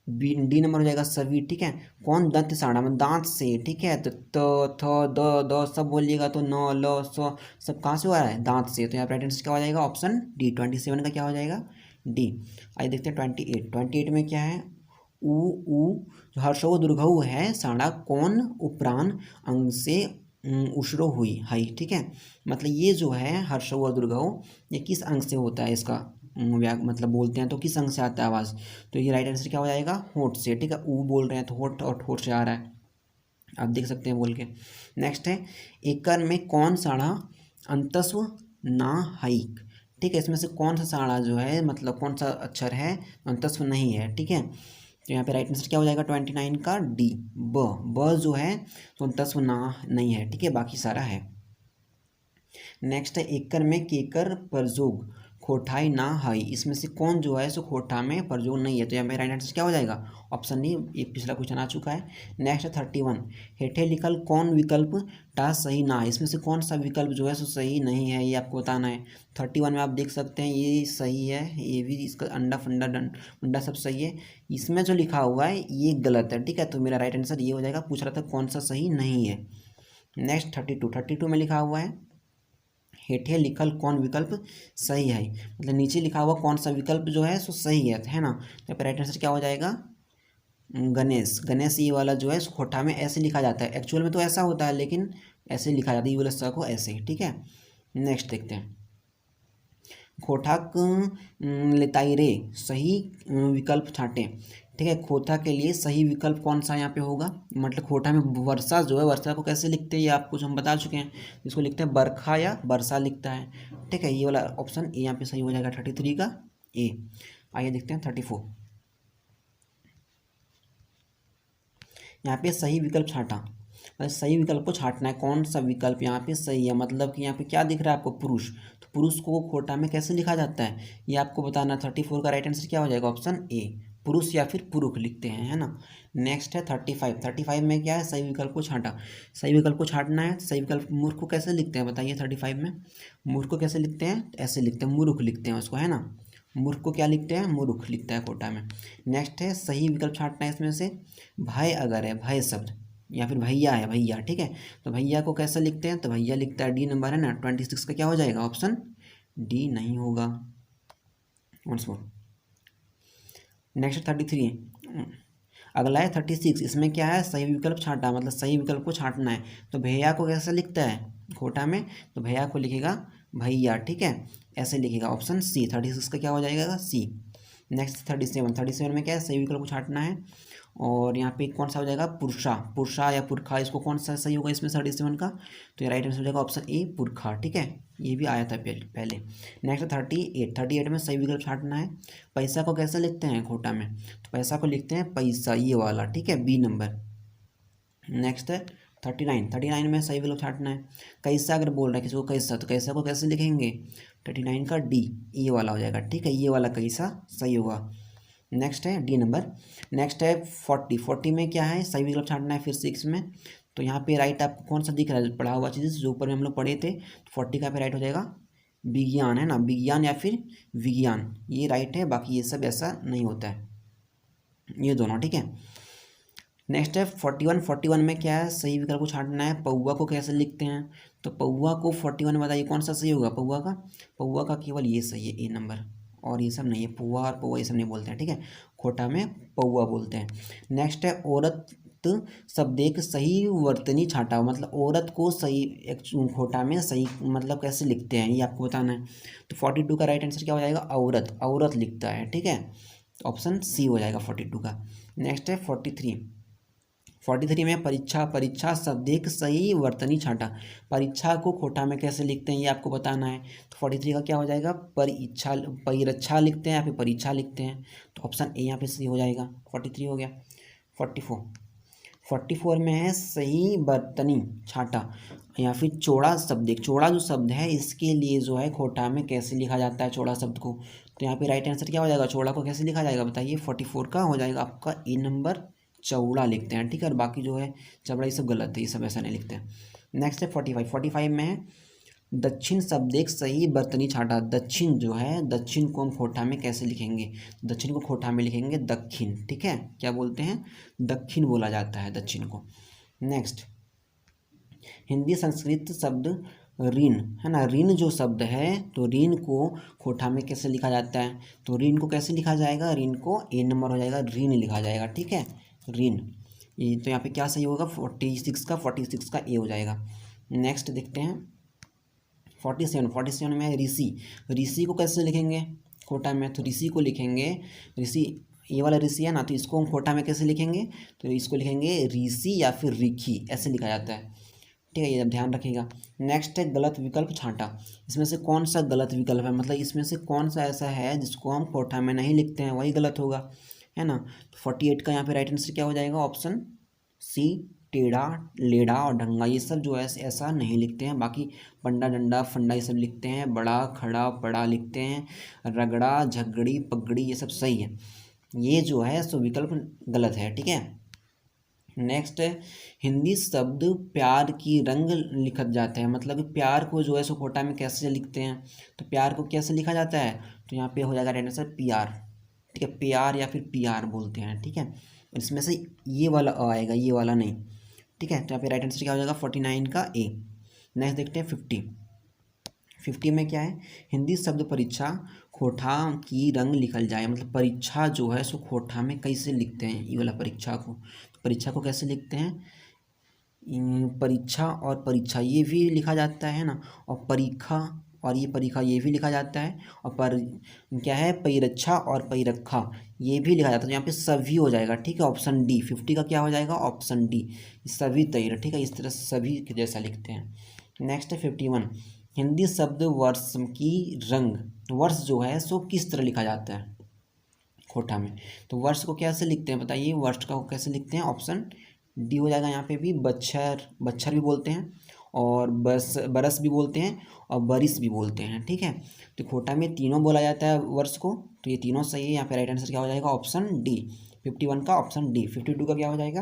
बी डी नंबर हो जाएगा सभी, ठीक है। कौन दंत साड़ा में दांत से, ठीक है, तो त थ द सब बोलिएगा तो न ल स सब कहाँ से हो रहा है, दांत से, तो यहाँ पर राइट आंसर क्या हो जाएगा, ऑप्शन डी 27 का क्या हो जाएगा, डी। आइए देखते हैं 28, 28 में क्या है, उ जो हर्षो दुर्घऊ है साड़ा कौन उपरान अंग से उशरो हुई हाई, ठीक है, मतलब ये जो है हर्षो और दुर्घऊ ये किस अंग से होता है, इसका मतलब बोलते हैं तो किस अंग से आता है आवाज़, तो ये राइट आंसर क्या हो जाएगा, होठ से, ठीक है, ऊ बोल रहे हैं तो होठ और होठ से आ रहा है, आप देख सकते हैं बोल के। नेक्स्ट है एकर में कौन साड़ा अंतस्व ना हाइक, ठीक है, इसमें से कौन सा साड़ा जो है मतलब कौन सा अक्षर है अंतस्व नहीं है, ठीक है, तो यहाँ पे राइट आंसर क्या हो जाएगा 29 का डी, ब जो है तो अंतस्व ना नहीं है, ठीक है, बाकी सारा है। नेक्स्ट है एकर में केकर परजोग खोठाई ना हाई, इसमें से कौन जो है सो खोठा में परजोग नहीं है, तो यहाँ पे राइट आंसर क्या हो जाएगा, ऑप्शन डी, ये पिछला क्वेश्चन आ चुका है। नेक्स्ट है 31, हेठे लिखल कौन विकल्प टा सही ना है, इसमें से कौन सा विकल्प जो है सो सही नहीं है, ये आपको बताना है। 31 में आप देख सकते हैं ये सही है, ये भी इसका अंडा फंडा अंडा सब सही है, इसमें जो लिखा हुआ है ये गलत है, ठीक है, तो मेरा राइट आंसर ये हो जाएगा, पूछ रहा था कौन सा सही नहीं है। नेक्स्ट 32 में लिखा हुआ है हेठे लिखल कौन विकल्प सही है, मतलब नीचे लिखा हुआ कौन सा विकल्प जो है सो सही है ना, तो राइट आंसर क्या हो जाएगा, गणेश, गणेश ये वाला जो है खोठा में ऐसे लिखा जाता है, एक्चुअल में तो ऐसा होता है लेकिन ऐसे लिखा जाता है, ये वाला स को ऐसे, ठीक है। नेक्स्ट देखते हैं खोठाक लेताई रे सही विकल्प छाटें, ठीक है, खोथा के लिए सही विकल्प कौन सा यहाँ पे होगा, मतलब खोठा में वर्षा जो है वर्षा को कैसे लिखते हैं ये आपको हम बता चुके हैं, इसको लिखते हैं बरखा या वर्षा लिखता है, ठीक है, ये वाला ऑप्शन ए यहाँ पे सही हो जाएगा 33 का ए। आइए देखते हैं 34, यहाँ पे सही विकल्प छाटा, मतलब सही विकल्प को छाटना है, कौन सा विकल्प यहाँ पे सही है, मतलब कि यहाँ पे क्या दिख रहा है आपको, पुरुष, तो पुरुष को खोटा में कैसे लिखा जाता है ये आपको बताना। 34 का राइट आंसर क्या हो जाएगा, ऑप्शन ए, पुरुष या फिर पुरुष लिखते हैं, है ना। नेक्स्ट है 35, 35 में क्या है, सही विकल्प को छाटा, सही विकल्प को छाटना है, सही विकल्प मूर्ख को कैसे लिखते हैं बताइए, 35 में मूर्ख को कैसे लिखते हैं, ऐसे लिखते हैं, मूर्ख लिखते हैं उसको, है ना, मूर्ख को क्या लिखते हैं, मूर्ख लिखता है कोटा में। नेक्स्ट है सही विकल्प छाटना है, इसमें से भय अगर है, भय शब्द या फिर भैया है, भैया, ठीक है, तो भैया को कैसे लिखते हैं, तो भैया लिखता है, डी नंबर है ना, 26 का क्या हो जाएगा, ऑप्शन डी नहीं होगा। वंस मोर नेक्स्ट 33, अगला है 36, इसमें क्या है सही विकल्प छाटा, मतलब सही विकल्प को छाटना है, तो भैया को कैसे लिखता है खोटा में, तो भैया को लिखेगा भैया, ठीक है, ऐसे लिखेगा, ऑप्शन सी 36 का क्या हो जाएगा सी। नेक्स्ट 37 में क्या है, सही विकल्प को छांटना है। और यहाँ पे कौन सा हो जाएगा, पुरुषा, पुरुषा या पुरखा, इसको कौन सा सही होगा इसमें 37 का, तो ये राइट आंसर हो जाएगा ऑप्शन ए पुरखा। ठीक है, ये भी आया था पहले। नेक्स्ट 38 में सही विकल्प छांटना है। पैसा को कैसे लिखते हैं खोटा में, तो पैसा को लिखते हैं पैसा, ये वाला। ठीक है, बी नंबर। नेक्स्ट है 39 में सही विकल्प छांटना है। कैसा अगर बोल रहा है किसी को कैसा, तो कैसा को कैसे लिखेंगे, 39 का डी, ये वाला हो जाएगा। ठीक है, ये वाला कैसा सही होगा। नेक्स्ट है डी नंबर। नेक्स्ट है 40 में क्या है, सही विकल्प छांटना है फिर 6 में। तो यहाँ पे राइट आपको कौन सा दिख रहा है, पढ़ा हुआ चीज़ जो ऊपर में हम लोग पढ़े थे, तो 40 का पे राइट हो जाएगा विज्ञान, है ना, विज्ञान या फिर विज्ञान, ये राइट है। बाकी ये सब ऐसा नहीं होता है, ये दोनों। ठीक है, नेक्स्ट है 41 में क्या है, सही विकल्प को छांटना है। पौवा को कैसे लिखते हैं, तो पौवा को 41 बताइए कौन सा सही होगा, पौवा का केवल ये सही है, ए नंबर, और ये सब नहीं है, पुआ और पौवा ये सब नहीं बोलते हैं। ठीक है, खोटा में पौवा बोलते हैं। नेक्स्ट है औरत शब्द एक सही वर्तनी छांटा, मतलब औरत को सही एक खोटा में सही मतलब कैसे लिखते हैं ये आपको बताना है। तो 42 का राइट आंसर क्या हो जाएगा, औरत, औरत लिखता है। ठीक है, तो ऑप्शन सी हो जाएगा 42 का। नेक्स्ट है 43 में परीक्षा शब्द एक सही वर्तनी छांटा, परीक्षा को खोटा में कैसे लिखते हैं ये आपको बताना है। तो 43 का क्या हो जाएगा, परिरक्षा लिखते हैं या फिर परीक्षा लिखते हैं, तो ऑप्शन ए यहाँ पे सही हो जाएगा। 43 हो गया। 44 में है सही वर्तनी छांटा या फिर चौड़ा शब्द, एक चौड़ा जो शब्द है इसके लिए जो है खोटा में कैसे लिखा जाता है चौड़ा शब्द को, तो यहाँ पे राइट आंसर क्या हो जाएगा, चौड़ा को कैसे लिखा जाएगा बताइए। 44 का हो जाएगा आपका ए नंबर, चौड़ा लिखते हैं। ठीक है, और बाकी जो है चौड़ा ये सब गलत है, ये सब ऐसा नहीं लिखते हैं। नेक्स्ट है 45 में है दक्षिण शब्द एक सही वर्तनी छांटा, दक्षिण जो है, दक्षिण को हम खोटा में कैसे लिखेंगे, दक्षिण को खोटा में लिखेंगे दक्षिण। ठीक है, क्या बोलते हैं, दक्षिण बोला जाता है दक्षिण को। नेक्स्ट हिंदी संस्कृत शब्द ऋण, है ना, ऋण जो शब्द है, तो ऋण को खोटा में कैसे लिखा जाता है, तो ऋण को कैसे लिखा जाएगा, ऋण को ए नंबर हो जाएगा, ऋण लिखा जाएगा। ठीक है, ऋण, ये तो यहाँ पे क्या सही होगा, 46 का ए हो जाएगा। नेक्स्ट देखते हैं 47 में ऋषि को कैसे लिखेंगे खोटा में, तो ऋषि को लिखेंगे, ऋषि ये वाला ऋषि है ना, तो इसको हम खोटा में कैसे लिखेंगे, तो इसको लिखेंगे ऋषि या फिर रिखी, ऐसे लिखा जाता है। ठीक है, ये ध्यान रखिएगा। नेक्स्ट है गलत विकल्प छांटा, इसमें से कौन सा गलत विकल्प है, मतलब इसमें से कौन सा ऐसा है जिसको हम खोटा में नहीं लिखते हैं, वही गलत होगा, है ना। 48 का यहाँ पे राइट आंसर क्या हो जाएगा, ऑप्शन सी, टेढ़ा, लेढ़ा और ढंगा, ये सब जो है ऐसा नहीं लिखते हैं। बाकी पंडा, डंडा, फंडा ये सब लिखते हैं। बड़ा, खड़ा, पड़ा लिखते हैं। रगड़ा, झगड़ी, पगड़ी ये सब सही है। ये जो है सो विकल्प गलत है। ठीक है, नेक्स्ट है हिंदी शब्द प्यार की रंग लिखत जाते हैं, मतलब प्यार को जो है सो खोटा में कैसे लिखते हैं, तो प्यार को कैसे लिखा जाता है, तो यहाँ पे हो जाएगा राइट आंसर पी आर। ठीक है, प्यार या फिर पी आर बोलते हैं। ठीक है, इसमें से ये वाला अ आएगा, ये वाला नहीं। ठीक है, तो यहाँ पे राइट आंसर क्या हो जाएगा 49 का ए। नेक्स्ट देखते हैं 50 में क्या है, हिंदी शब्द परीक्षा खोटा की रंग लिखल जाए, मतलब परीक्षा जो है सो खोटा में कैसे लिखते हैं, ये वाला परीक्षा को कैसे लिखते हैं, परीक्षा और परीक्षा ये भी लिखा जाता है ना, और परीक्षा और ये परीक्षा ये भी लिखा जाता है, और पर क्या है परिरक्षा और परिरक्षा ये भी लिखा जाता है, तो यहाँ पे सभी हो जाएगा। ठीक है, ऑप्शन डी 50 का क्या हो जाएगा, ऑप्शन डी, सभी तैर। ठीक है, इस तरह सभी के जैसा लिखते हैं। नेक्स्ट है 51, हिंदी शब्द वर्ष की रंग, वर्ष जो है सो किस तरह लिखा जाता है खोटा में, तो वर्ष को कैसे लिखते हैं बताइए, वर्ष का कैसे लिखते हैं, ऑप्शन डी हो जाएगा। यहाँ पे भी बच्छर भी बोलते हैं, और बरस भी बोलते हैं, और बरिस भी बोलते हैं। ठीक है, तो खोटा में तीनों बोला जाता है वर्ष को, तो ये तीनों सही है। यहाँ पे राइट आंसर क्या हो जाएगा, ऑप्शन डी 51 का, ऑप्शन डी। 52 का क्या हो जाएगा,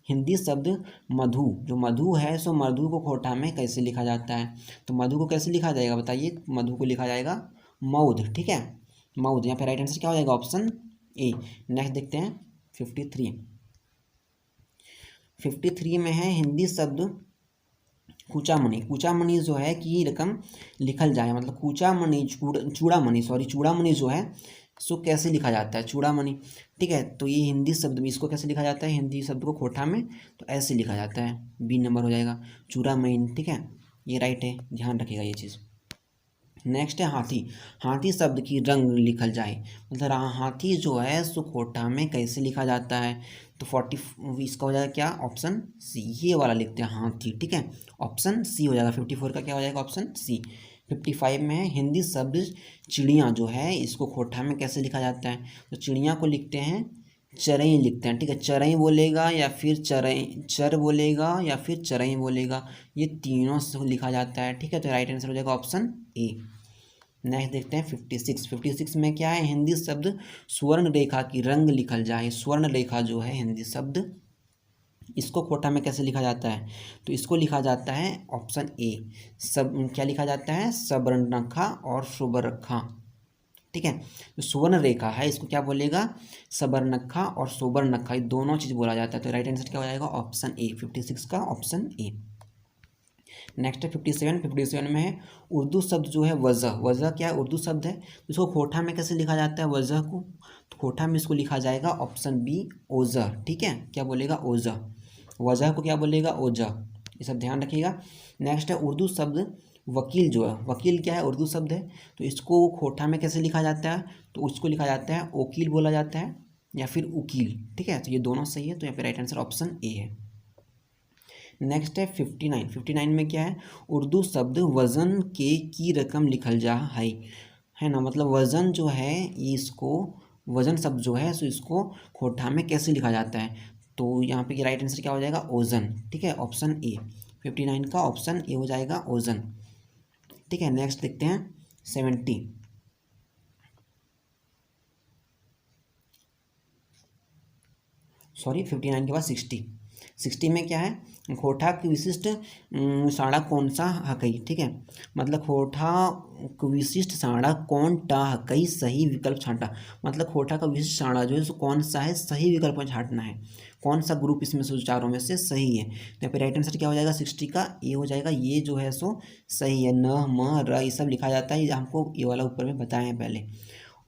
हिंदी शब्द मधु, जो मधु है सो मधु को खोटा में कैसे लिखा जाता है, तो मधु को कैसे लिखा जाएगा बताइए, मधु को लिखा जाएगा मौध। ठीक है, मौध, यहाँ पे राइट आंसर क्या हो जाएगा, ऑप्शन ए। नेक्स्ट देखते हैं 53 में है हिंदी शब्द कूचामणि जो है कि रकम लिखल जाए, मतलब चूड़ामणि जो है सो कैसे लिखा जाता है, चूड़ामणि। ठीक है, तो ये हिंदी शब्द में इसको कैसे लिखा जाता है, हिंदी शब्द को खोटा में तो ऐसे लिखा जाता है, बी नंबर हो जाएगा चूड़ामणि। ठीक है, ये राइट है, ध्यान रखिएगा ये चीज़। नेक्स्ट है हाथी। हाथी शब्द की रंग लिखल जाए, मतलब हाथी जो है सो खोटा में कैसे लिखा जाता है, तो 40 इसका हो जाएगा क्या, ऑप्शन सी, ये वाला लिखते हैं हाथी, ठीक है, ऑप्शन सी हो जाएगा। 54 का क्या हो जाएगा, ऑप्शन सी। 55 में है हिंदी शब्द चिड़िया जो है इसको खोटा में कैसे लिखा जाता है, तो चिड़िया को लिखते हैं चरई लिखते हैं, ठीक है, चरई बोलेगा या फिर चरई चर बोलेगा या फिर चरई बोलेगा, ये तीनों से लिखा जाता है, ठीक है, तो राइट आंसर हो जाएगा ऑप्शन ए। नेक्स्ट देखते हैं 56। 56 में क्या है, हिंदी शब्द स्वर्ण रेखा की रंग लिखल जाए। स्वर्ण रेखा जो है हिंदी शब्द, इसको खोटा में कैसे लिखा जाता है, तो इसको लिखा जाता है ऑप्शन ए, सब क्या लिखा जाता है, सवर्णरेखा और सुवर्णरेखा, ठीक है, तो सुवर्ण रेखा है इसको क्या बोलेगा, सवर्णरेखा और सुवर्णरेखा, ये दोनों चीज़ बोला जाता है, तो राइट आंसर क्या हो जाएगा, ऑप्शन ए, 56 का ऑप्शन ए। नेक्स्ट है 57। 57 में है उर्दू शब्द जो है वजह। वजह क्या है, उर्दू शब्द है, तो इसको खोटा में कैसे लिखा जाता है वजह को, तो खोटा में इसको लिखा जाएगा ऑप्शन बी, ओजह, ठीक है, क्या बोलेगा, ओजह। वजह को क्या बोलेगा, ओजह, ये सब ध्यान रखिएगा। नेक्स्ट है उर्दू शब्द वकील जो है, वकील क्या है, उर्दू शब्द है, तो इसको खोटा में कैसे लिखा जाता है, तो उसको लिखा जाता है वकील बोला जाता है या फिर उकील, ठीक है, तो ये दोनों सही है, तो यहाँ पे राइट आंसर ऑप्शन ए है। नेक्स्ट है 59। 59 में क्या है, उर्दू शब्द वज़न के की रकम लिखल जा है ना, मतलब वज़न जो है ये इसको, वज़न शब्द जो है सो इसको खोटा में कैसे लिखा जाता है, तो यहाँ पे राइट आंसर क्या हो जाएगा, ओजन, ठीक है, ऑप्शन ए। 59 का ऑप्शन ए हो जाएगा ओजन, ठीक है। नेक्स्ट देखते हैं 70। सॉरी 59 के बाद 60। 60 में क्या है, खोटा की विशिष्ट साड़ा कौन सा हकई, ठीक है, मतलब खोटा विशिष्ट साड़ा कौन टा हकई सही विकल्प छांटा, मतलब खोटा का विशिष्ट साड़ा जो है सो कौन सा है, सही विकल्प में छांटना है, कौन सा ग्रुप इसमें से चारों में से सही है, तो यहाँ पे राइट आंसर क्या हो जाएगा, 60 का ए हो जाएगा, ये जो है सो सही है, न म र ये सब लिखा जाता है, ये हमको ये वाला ऊपर में बताए हैं पहले,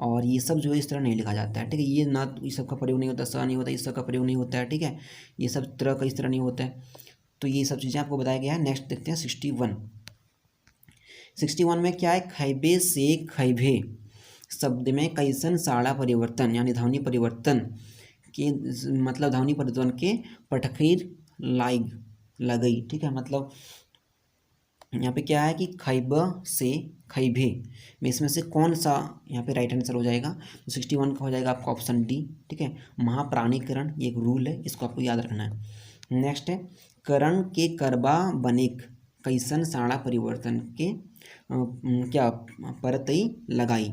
और ये सब जो है इस तरह नहीं लिखा जाता है, ठीक है, ये ना इस सब का प्रयोग नहीं होता, स नहीं होता, इस सब का प्रयोग नहीं होता है, ठीक है, ये सब तरह का इस तरह नहीं होता है, तो ये सब चीज़ें आपको बताया गया है। नेक्स्ट देखते हैं 61। 61 में क्या है, खैबे से खैबे शब्द में कैसन साड़ा परिवर्तन यानी ध्वनि परिवर्तन के, मतलब ध्वनि परिवर्तन के पटखीर लाइग लगई, ठीक है, मतलब यहाँ पे क्या है कि खैब से खैबे में इसमें से कौन सा यहाँ पे राइट आंसर हो जाएगा, तो 61 का हो जाएगा आपका ऑप्शन डी, ठीक है, महाप्राणीकरण, ये एक रूल है, इसको आपको याद रखना है। नेक्स्ट है करण के करबा बनेक कैसन साड़ा परिवर्तन के क्या परतई लगाई,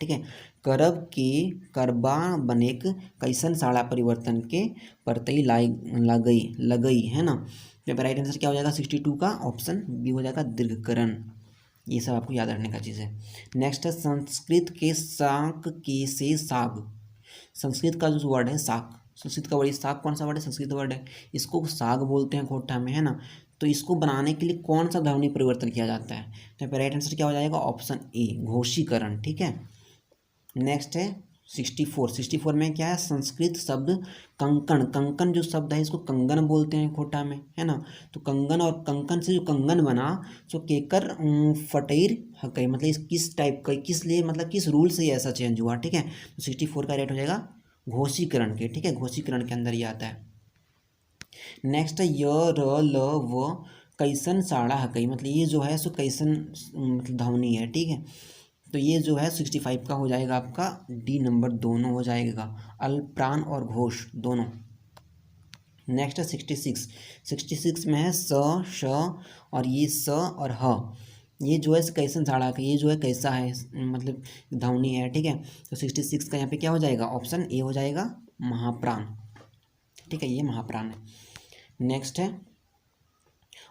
ठीक है, करब के करबा बनेक कैसन साड़ा परिवर्तन के परतई लगई है ना, तो राइट आंसर क्या हो जाएगा, 62 का ऑप्शन बी हो जाएगा दीर्घकरण, ये सब आपको याद रखने का चीज़ है। नेक्स्ट है संस्कृत के साक के से साग, संस्कृत का जो वर्ड है साग, संस्कृत का वर्ड साग कौन सा वर्ड है, संस्कृत वर्ड है, इसको साग बोलते हैं खोटा में, है ना, तो इसको बनाने के लिए कौन सा ध्वनि परिवर्तन किया जाता है, तो यहाँ पे राइट आंसर क्या हो जाएगा, ऑप्शन ए घोषीकरण, ठीक है। नेक्स्ट है 64। 64 में क्या है, संस्कृत शब्द कंकण, कंकन जो शब्द है इसको कंगन बोलते हैं खोटा में, है ना, तो कंगन और कंकन से जो कंगन बना सो केकर फटेर हकई, मतलब इस किस टाइप का, किस लिए, मतलब किस रूल से ये ऐसा चेंज हुआ, ठीक है, तो 64 का रेट हो जाएगा घोषीकरण के, ठीक है, घोषीकरण के अंदर ये आता है। नेक्स्ट है य र ल व कैसन साड़ा हकई, मतलब ये जो है सो कैसन मतलब ध्वनि है, ठीक है, तो ये जो है 65 का हो जाएगा आपका डी नंबर, दोनों हो जाएगा, अल्प्राण और घोष दोनों। नेक्स्ट है 66। 66 में है स श और ये स और ह, ये जो है कैसन साड़ा का, ये जो है कैसा है, मतलब ध्वनि है, ठीक है, तो 66 का यहाँ पे क्या हो जाएगा, ऑप्शन ए हो जाएगा महाप्राण, ठीक है, ये महाप्राण है। नेक्स्ट है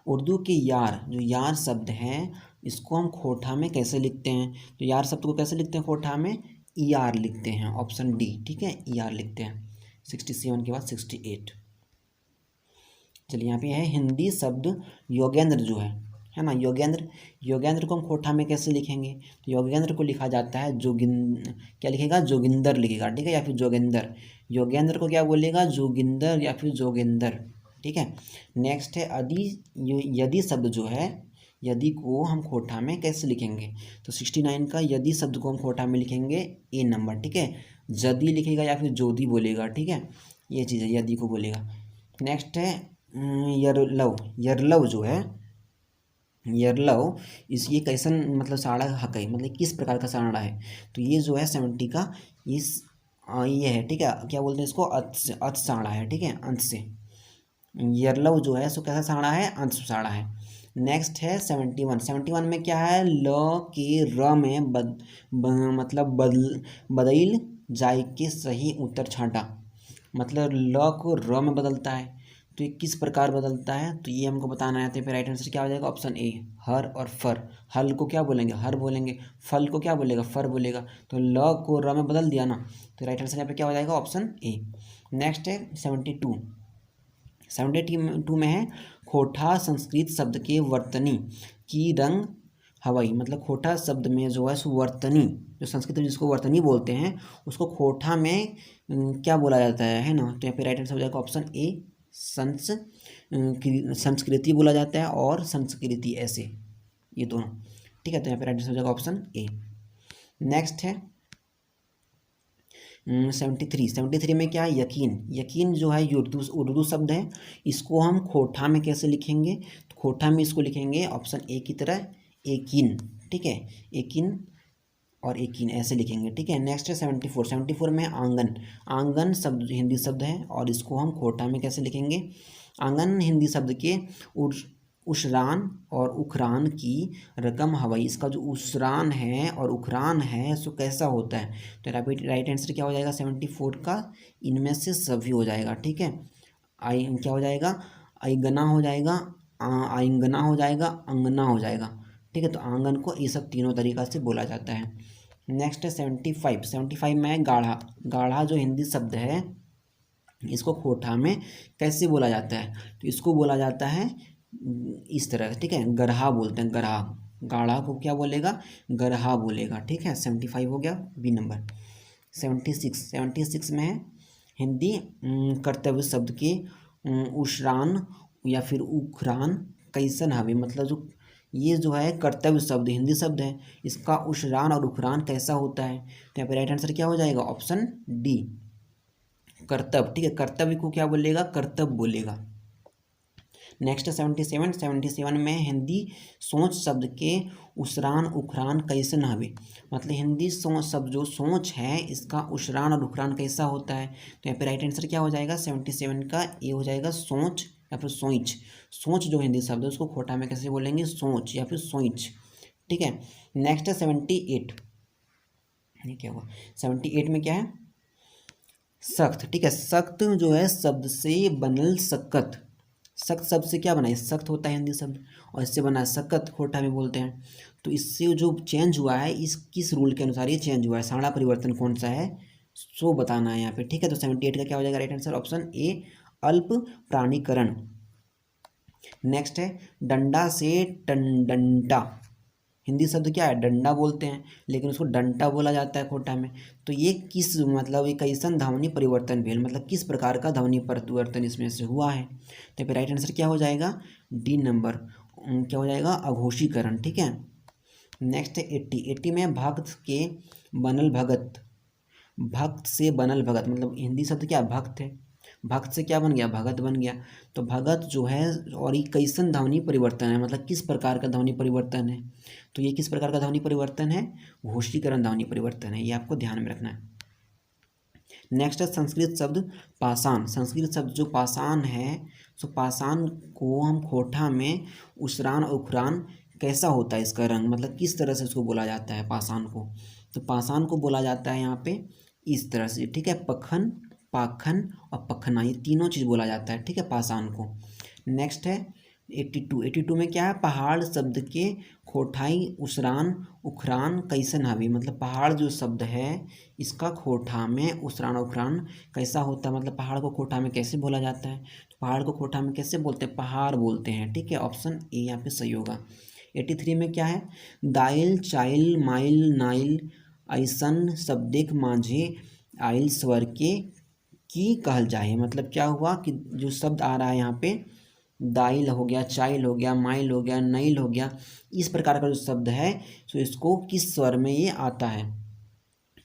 उर्दू के यार, जो यार शब्द है इसको हम खोटा में कैसे लिखते हैं, तो यार शब्द को कैसे लिखते हैं खोटा में, ई आर लिखते हैं, ऑप्शन डी, ठीक है, ई आर लिखते हैं। 67 के बाद 68। चलिए यहाँ पे है हिंदी शब्द योगेंद्र जो है ना, योगेंद्र, योगेंद्र को हम खोटा में कैसे लिखेंगे, तो योगेंद्र को लिखा जाता है क्या लिखेगा, जोगिंदर लिखेगा, ठीक है, या फिर जोगेंदर, योगेंद्र को क्या बोलेगा, जोगिंदर या फिर जोगेंदर, ठीक है। नेक्स्ट है यदि शब्द जो है यदि को हम खोटा में कैसे लिखेंगे? तो 69 का यदि शब्द को हम खोटा में लिखेंगे ए नंबर, ठीक है। यदि लिखेगा या फिर जोदी बोलेगा, ठीक है, ये चीज़ है, यदि को बोलेगा। नेक्स्ट है यरलव। यरलव जो है, यरलव इस ये कैसन मतलब साड़ा हक है, मतलब किस प्रकार का साड़ा है? तो ये जो है 70 का इस ये है, ठीक है, क्या बोलते हैं इसको, अथ साड़ा है, ठीक है, अंश से। यरलव जो है सो कैसा साड़ा है? अंश साड़ा है। नेक्स्ट है 71। 71 में क्या है? ल के र में मतलब बदल जाय के सही उत्तर छांटा, मतलब ल को र में बदलता है। तो ये किस प्रकार बदलता है? तो ये हमको बताना है। तो फिर राइट आंसर क्या हो जाएगा? ऑप्शन ए, हर और फर। हल को क्या बोलेंगे? हर बोलेंगे। फल को क्या बोलेगा? फर बोलेगा। तो ल को र में बदल दिया ना, तो राइट आंसर यहाँ पे क्या हो जाएगा? Option A. नेक्स्ट है 72। 72 में है खोटा संस्कृत शब्द के वर्तनी की रंग हवाई, मतलब खोटा शब्द में जो है सो वर्तनी, जो संस्कृत में जिसको वर्तनी बोलते हैं उसको खोटा में क्या बोला जाता है ना? तो यहाँ पे राइट आंसर हो जाएगा ऑप्शन ए, संस्कृति बोला जाता है और संस्कृति, ऐसे ये दोनों, ठीक है। तो यहाँ पे राइट आंसर हो जाएगा ऑप्शन ए। नेक्स्ट है 73 में क्या है? यकीन। यकीन जो है उर्दू शब्द है, इसको हम खोटा में कैसे लिखेंगे? तो खोटा में इसको लिखेंगे ऑप्शन ए की तरह, एकिन, ठीक है, एकिन और एकिन ऐसे लिखेंगे, ठीक है। नेक्स्ट है 74। 74 में आंगन। आंगन शब्द हिंदी शब्द है और इसको हम खोटा में कैसे लिखेंगे? आंगन हिंदी शब्द के उशरान और उखरान की रकम हवाई, इसका जो उशरान है और उखरान है सो कैसा होता है? तो राइट आंसर क्या हो जाएगा 74 का? इनमें से सभी हो जाएगा, ठीक है। आई क्या हो जाएगा? आइगना हो जाएगा, आइंगना हो जाएगा, अंगना हो जाएगा, ठीक है। तो आंगन को ये सब तीनों तरीक़ा से बोला जाता है। नेक्स्ट है 75। 75 में गाढ़ा। गाढ़ा जो हिंदी शब्द है इसको खोटा में कैसे बोला जाता है? तो इसको बोला जाता है इस तरह, ठीक है, गरहा बोलते हैं, गरहा। गाढ़ा को क्या बोलेगा? गरहा बोलेगा, ठीक है। 75 हो गया बी नंबर। 76 में है हिंदी कर्तव्य शब्द के उशरान या फिर उखरान कैसन हवे, मतलब जो ये जो है कर्तव्य शब्द हिंदी शब्द है, इसका उशरान और उखरान कैसा होता है? तो यहाँ पे राइट आंसर क्या हो जाएगा? ऑप्शन डी, कर्तव्य, ठीक है। कर्तव्य को क्या बोलेगा? कर्तव्य बोलेगा। नेक्स्ट 77। 77 में हिंदी सोच शब्द के उशरान उखरान कैसन हवे, मतलब हिंदी सोच शब्द जो सोच है इसका उशरान और उखरान कैसा होता है? तो यहाँ पे राइट आंसर क्या हो जाएगा 77 का? ये हो जाएगा सोच या फिर सोइच। सोच जो हिंदी शब्द है उसको खोटा में कैसे बोलेंगे? सोच या फिर सोइच, ठीक है। नेक्स्ट है 78। ये क्या हुआ? 78 में क्या है? सख्त, ठीक है। सख्त जो है शब्द से बनल सक्कत। सख्त शब्द से क्या बना है? सख्त होता है हिंदी शब्द, और इससे बना है सक्कत, खोटा में बोलते हैं। तो इससे जो चेंज हुआ है, इस किस रूल के अनुसार ये चेंज हुआ है, साड़ा परिवर्तन कौन सा है सो बताना है यहाँ पे, ठीक है। तो 78 का क्या हो जाएगा राइट आंसर? ऑप्शन ए, अल्प प्राणीकरण। नेक्स्ट है डंडा से डंडा। हिंदी शब्द क्या है? डंडा बोलते हैं, लेकिन उसको डंटा बोला जाता है खोटा में। तो ये किस मतलब ये कैसन ध्वनि परिवर्तन भेल, मतलब किस प्रकार का ध्वनि परिवर्तन इसमें से हुआ है? तो फिर राइट आंसर क्या हो जाएगा? डी नंबर, क्या हो जाएगा? अघोषीकरण, ठीक है। नेक्स्ट है 80। 80 में भक्त के बनल भगत। भक्त से बनल भगत, मतलब हिंदी शब्द क्या? भक्त है, भक्त से क्या बन गया? भगत बन गया। तो भगत जो है, और ये कैसन ध्वनि परिवर्तन है, मतलब किस प्रकार का ध्वनि परिवर्तन है? तो ये किस प्रकार का ध्वनि परिवर्तन है? घोषीकरण ध्वनि परिवर्तन है, ये आपको ध्यान में रखना है। नेक्स्ट है संस्कृत शब्द पाषाण। संस्कृत शब्द जो पाषाण है, सो पाषाण को हम खोटा में उशरान और उखरान कैसा होता है इसका रंग, मतलब किस तरह से उसको बोला जाता है पाषाण को? तो पाषाण को बोला जाता है यहाँ पे इस तरह से, ठीक है, पखन, पाखन और पखना, ये तीनों चीज़ बोला जाता है, ठीक है, पाषाण को। नेक्स्ट है 82। 82 में क्या है? पहाड़ शब्द के खोटाई उशरान उखरान कैसन हवे, मतलब पहाड़ जो शब्द है इसका खोटा में उशरान उखरान कैसा होता है, मतलब पहाड़ को खोटा में कैसे बोला जाता है? तो पहाड़ को खोटा में कैसे बोलते हैं? पहाड़ बोलते हैं, ठीक है। ऑप्शन ए यहाँ पे सही होगा। 83 में क्या है? दाइल चाइल माइल नाइल ऐसन शब्दिक माझे आइल स्वर के की कहल जाए, मतलब क्या हुआ कि जो शब्द आ रहा है यहाँ पे दाइल हो गया, चाइल हो गया, माइल हो गया, नइल हो गया, इस प्रकार का जो शब्द है तो इसको किस स्वर में ये आता है,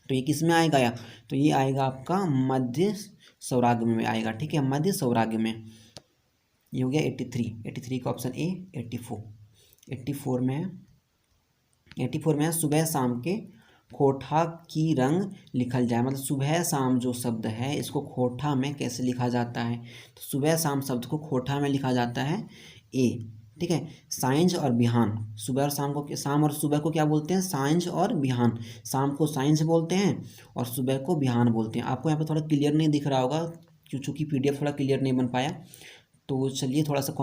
तो ये किस में आएगा या, तो ये आएगा आपका मध्य सौराग्य में आएगा, ठीक है, मध्य सौराग्य में। ये हो गया 83 का ऑप्शन ए। 84 में है, 84 में है सुबह शाम के खोठा की रंग लिखल जाए, मतलब सुबह शाम जो शब्द है इसको खोठा में कैसे लिखा जाता है, तो सुबह शाम शब्द को खोठा में लिखा जाता है ए, ठीक है। साइंज और बिहान, सुबह और शाम को, शाम और सुबह को क्या बोलते हैं, साइंज और बिहान, शाम को साइंस बोलते हैं और सुबह को बिहान बोलते हैं। आपको यहाँ पे थोड़ा क्लियर नहीं दिख रहा होगा क्योंकि पीडीएफ थोड़ा क्लियर नहीं बन पाया, तो चलिए थोड़ा सा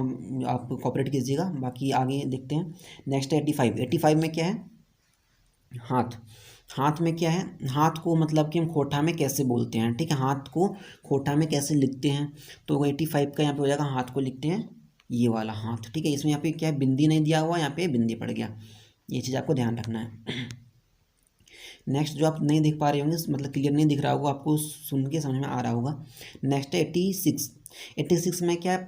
आप कॉपरेट कीजिएगा, बाकी आगे देखते हैं। नेक्स्ट है 85 में क्या है, हाथ। हाथ में क्या है, हाथ को मतलब कि हम खोठा में कैसे बोलते हैं, ठीक है, हाथ को खोठा में कैसे लिखते हैं, तो 85 का यहाँ पे हो जाएगा, हाथ को लिखते हैं ये वाला हाथ, ठीक है। इसमें यहाँ पे क्या है, बिंदी नहीं दिया हुआ, यहाँ पे बिंदी पड़ गया, ये चीज़ आपको ध्यान रखना है। नेक्स्ट जो आप नहीं देख पा रहे होंगे, मतलब क्लियर नहीं दिख रहा होगा आपको, सुन के समझ में आ रहा होगा। नेक्स्ट है 86 में क्या है,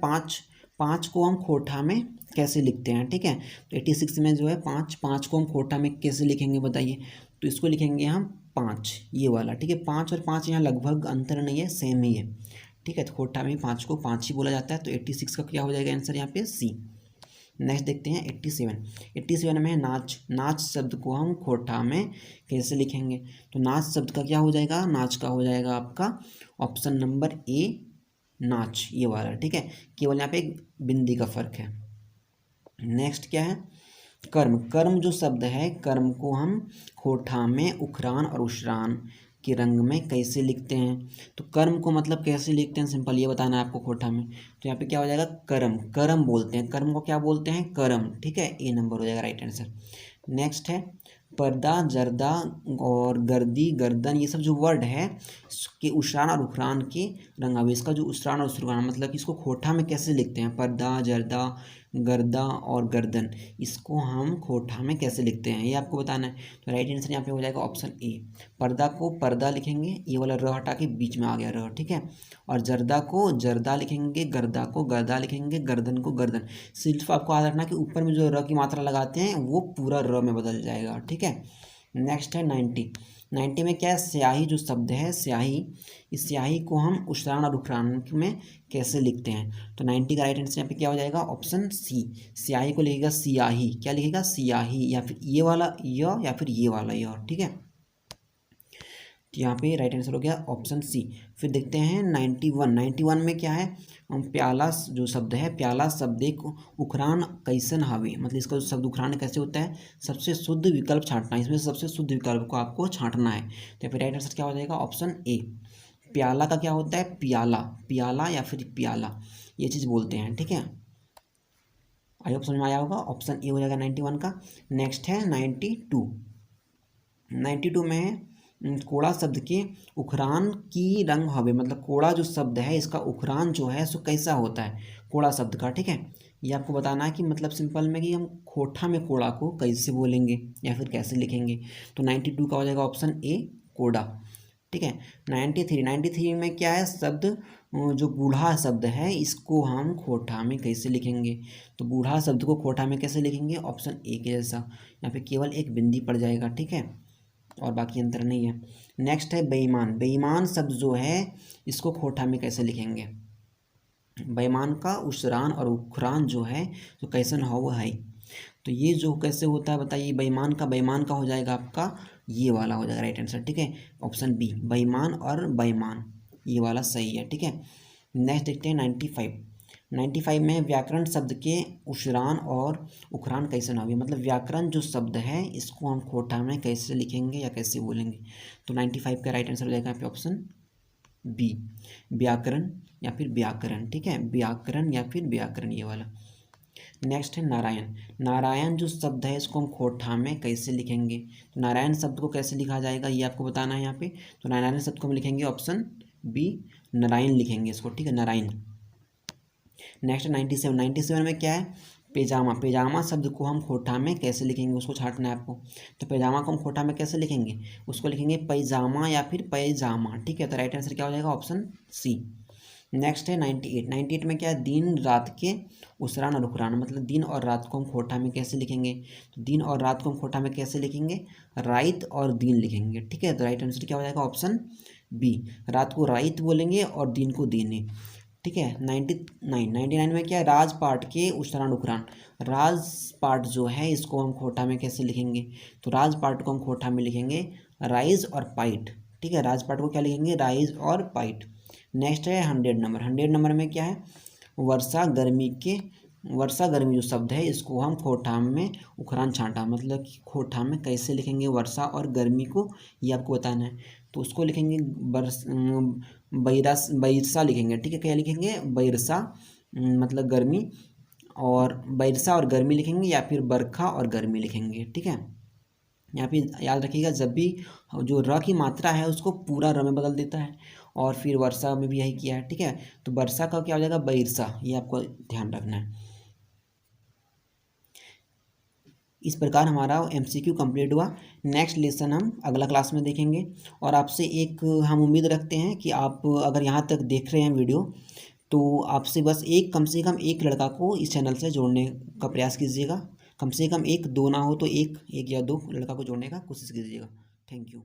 पाँच को हम खोठा में कैसे लिखते हैं, ठीक है। तो 86 में जो है पाँच को हम खोठा में कैसे लिखेंगे बताइए, तो इसको लिखेंगे हम 5, ये वाला, ठीक है। 5 और 5 यहाँ लगभग अंतर नहीं है, सेम ही है, ठीक है। तो खोठा में 5 को 5 ही बोला जाता है, तो 86 का क्या हो जाएगा आंसर यहाँ पे सी। नेक्स्ट देखते हैं 87 में है नाच। नाच शब्द को हम खोठा में कैसे लिखेंगे, तो नाच शब्द का क्या हो जाएगा, नाच का हो जाएगा आपका ऑप्शन नंबर ए, नाच, ये वाला, ठीक है। केवल यहाँ पे एक बिंदी का फर्क है। नेक्स्ट क्या है, कर्म। कर्म जो शब्द है, कर्म को हम खोठा में उखरान और उशरान के रंग में कैसे लिखते हैं, तो कर्म को मतलब कैसे लिखते हैं, सिंपल ये बताना है आपको खोठा में, तो यहाँ पे क्या हो जाएगा, करम, करम बोलते हैं, कर्म को क्या बोलते हैं, करम, ठीक है, ए नंबर हो जाएगा राइट आंसर। नेक्स्ट है पर्दा, जर्दा और गर्दी, गर्दन, ये सब जो वर्ड है इसके उच्चारण और उखरान के रंगावे, इसका जो उच्चारण और उखरान मतलब कि इसको खोठा में कैसे लिखते हैं, पर्दा, जर्दा, गर्दा और गर्दन, इसको हम खोठा में कैसे लिखते हैं ये आपको बताना है। तो राइट आंसर यहाँ पे हो जाएगा ऑप्शन ए, पर्दा को पर्दा लिखेंगे, ये वाला र हटा के बीच में आ गया र, ठीक है, और जर्दा को जर्दा लिखेंगे, गर्दा को गर्दा लिखेंगे, गर्दन को गर्दन। सिर्फ आपको याद रखना कि ऊपर में जो र की मात्रा लगाते हैं वो पूरा र में बदल जाएगा, ठीक है। नेक्स्ट है 90 में क्या है, स्याही जो शब्द है, स्याही, इस स्याही को हम उच्चारण और उखरान में कैसे लिखते हैं, तो 90 का राइट आंसर यहाँ पे क्या हो जाएगा ऑप्शन सी, स्याही को लिखेगा सियाही, क्या लिखेगा सियाही, या फिर ये वाला य या फिर ये वाला य, ठीक है। तो यहाँ पे राइट आंसर हो गया ऑप्शन सी। फिर देखते हैं 91 में क्या है, प्याला जो शब्द है, प्याला शब्द एक उखरान कैसन हवे, मतलब इसका जो शब्द उखरान कैसे होता है, सबसे शुद्ध विकल्प छांटना, इसमें सबसे शुद्ध विकल्प को आपको छांटना है, तो फिर राइट आंसर क्या हो जाएगा ऑप्शन ए। प्याला का क्या होता है, पियाला, पियाला या फिर प्याला, ये चीज़ बोलते हैं, ठीक है। आई होप समझ में आया होगा, ऑप्शन ए हो जाएगा 91 का। नेक्स्ट है 92 में है कोड़ा शब्द के उखरान की रंग हवे, मतलब कोड़ा जो शब्द है इसका उखरान जो है सो कैसा होता है, कोड़ा शब्द का, ठीक है। ये आपको बताना है कि मतलब सिंपल में कि हम खोठा में कोड़ा को कैसे बोलेंगे या फिर कैसे लिखेंगे, तो 92 का हो जाएगा ऑप्शन ए, कोड़ा, ठीक है। 93 में क्या है, शब्द जो बूढ़ा शब्द है इसको हम खोठा में कैसे लिखेंगे, तो बूढ़ा शब्द को खोठा में कैसे लिखेंगे, ऑप्शन ए के जैसा, यहाँ पे केवल एक बिंदी पड़ जाएगा, ठीक है, और बाकी अंतर नहीं है। नेक्स्ट है बेईमान। बेईमान शब्द जो है इसको खोठा में कैसे लिखेंगे, बेईमान का उच्चारण और उखरान जो है तो कैसन हो है, तो ये जो कैसे होता है बताइए, बेईमान का हो जाएगा आपका ये वाला हो जाएगा राइट आंसर, ठीक है, ऑप्शन बी, बेईमान और बेईमान, ये वाला सही है, ठीक है। नेक्स्ट देखते हैं 95 में व्याकरण शब्द के उच्चारण और उखरान कैसे ना हो, मतलब व्याकरण जो शब्द है इसको हम खोठा में कैसे लिखेंगे या कैसे बोलेंगे, तो 95 का राइट आंसर हो जाएगा यहाँ पे ऑप्शन बी, व्याकरण या फिर व्याकरण, ठीक है, व्याकरण या फिर व्याकरण, ये वाला। नेक्स्ट है नारायण। नारायण जो शब्द है इसको हम खोठा में कैसे लिखेंगे, तो नारायण शब्द को कैसे लिखा जाएगा ये आपको बताना है यहाँ पे, तो नारायण शब्द को हम लिखेंगे ऑप्शन बी, नारायण लिखेंगे इसको, ठीक है, नारायण। नेक्स्ट 97 में क्या है, पैजामा। पैजामा शब्द को हम खोठा में कैसे लिखेंगे उसको छांटना है आपको, तो पैजामा को हम खोठा में कैसे लिखेंगे, उसको लिखेंगे पैजामा या फिर पैजामा, ठीक है, तो राइट आंसर क्या हो जाएगा ऑप्शन सी। नेक्स्ट है 98। 98 में क्या है, दिन रात के उसरान और उखरान, मतलब दिन और रात को हम खोटा में कैसे लिखेंगे। तो दिन और रात को हम खोटा में कैसे लिखेंगे, राइत और दिन लिखेंगे। ठीक है, तो राइट आंसर क्या हो जाएगा, ऑप्शन बी, रात को राइत बोलेंगे और दिन को दिन। ठीक है, 99 में क्या है, राज पाठ के उच्चारण उकरान। राज पाठ जो है इसको हम खोटा में कैसे लिखेंगे, तो राज पाठ को हम खोटा में लिखेंगे राइज और पाइट। ठीक है, राज पाठ को क्या लिखेंगे, राइज और पाइट। नेक्स्ट है 100 नंबर। 100 नंबर में क्या है, वर्षा गर्मी के, वर्षा गर्मी जो शब्द है इसको हम खोटा में उखरान छांटा, मतलब कि खोटा में कैसे लिखेंगे वर्षा और गर्मी को, ये आपको बताना है। तो उसको लिखेंगे बैरसा लिखेंगे। ठीक है, क्या लिखेंगे, बैरसा, मतलब गर्मी, और बैरसा और गर्मी लिखेंगे, या फिर बरखा और गर्मी लिखेंगे। ठीक है, यहाँ पे याद रखिएगा, जब भी जो र की मात्रा है उसको पूरा र में बदल देता है, और फिर वर्षा में भी यही किया है। ठीक है, तो वर्षा का क्या हो जाएगा, बैरसा, ये आपको ध्यान रखना है। इस प्रकार हमारा MCQ कंप्लीट हुआ। नेक्स्ट लेसन हम अगला क्लास में देखेंगे। और आपसे एक हम उम्मीद रखते हैं कि आप अगर यहाँ तक देख रहे हैं वीडियो, तो आपसे बस एक, कम से कम एक लड़का को इस चैनल से जोड़ने का प्रयास कीजिएगा। कम से कम एक, दो ना हो तो एक या दो लड़का को जोड़ने का कोशिश कीजिएगा। Thank you.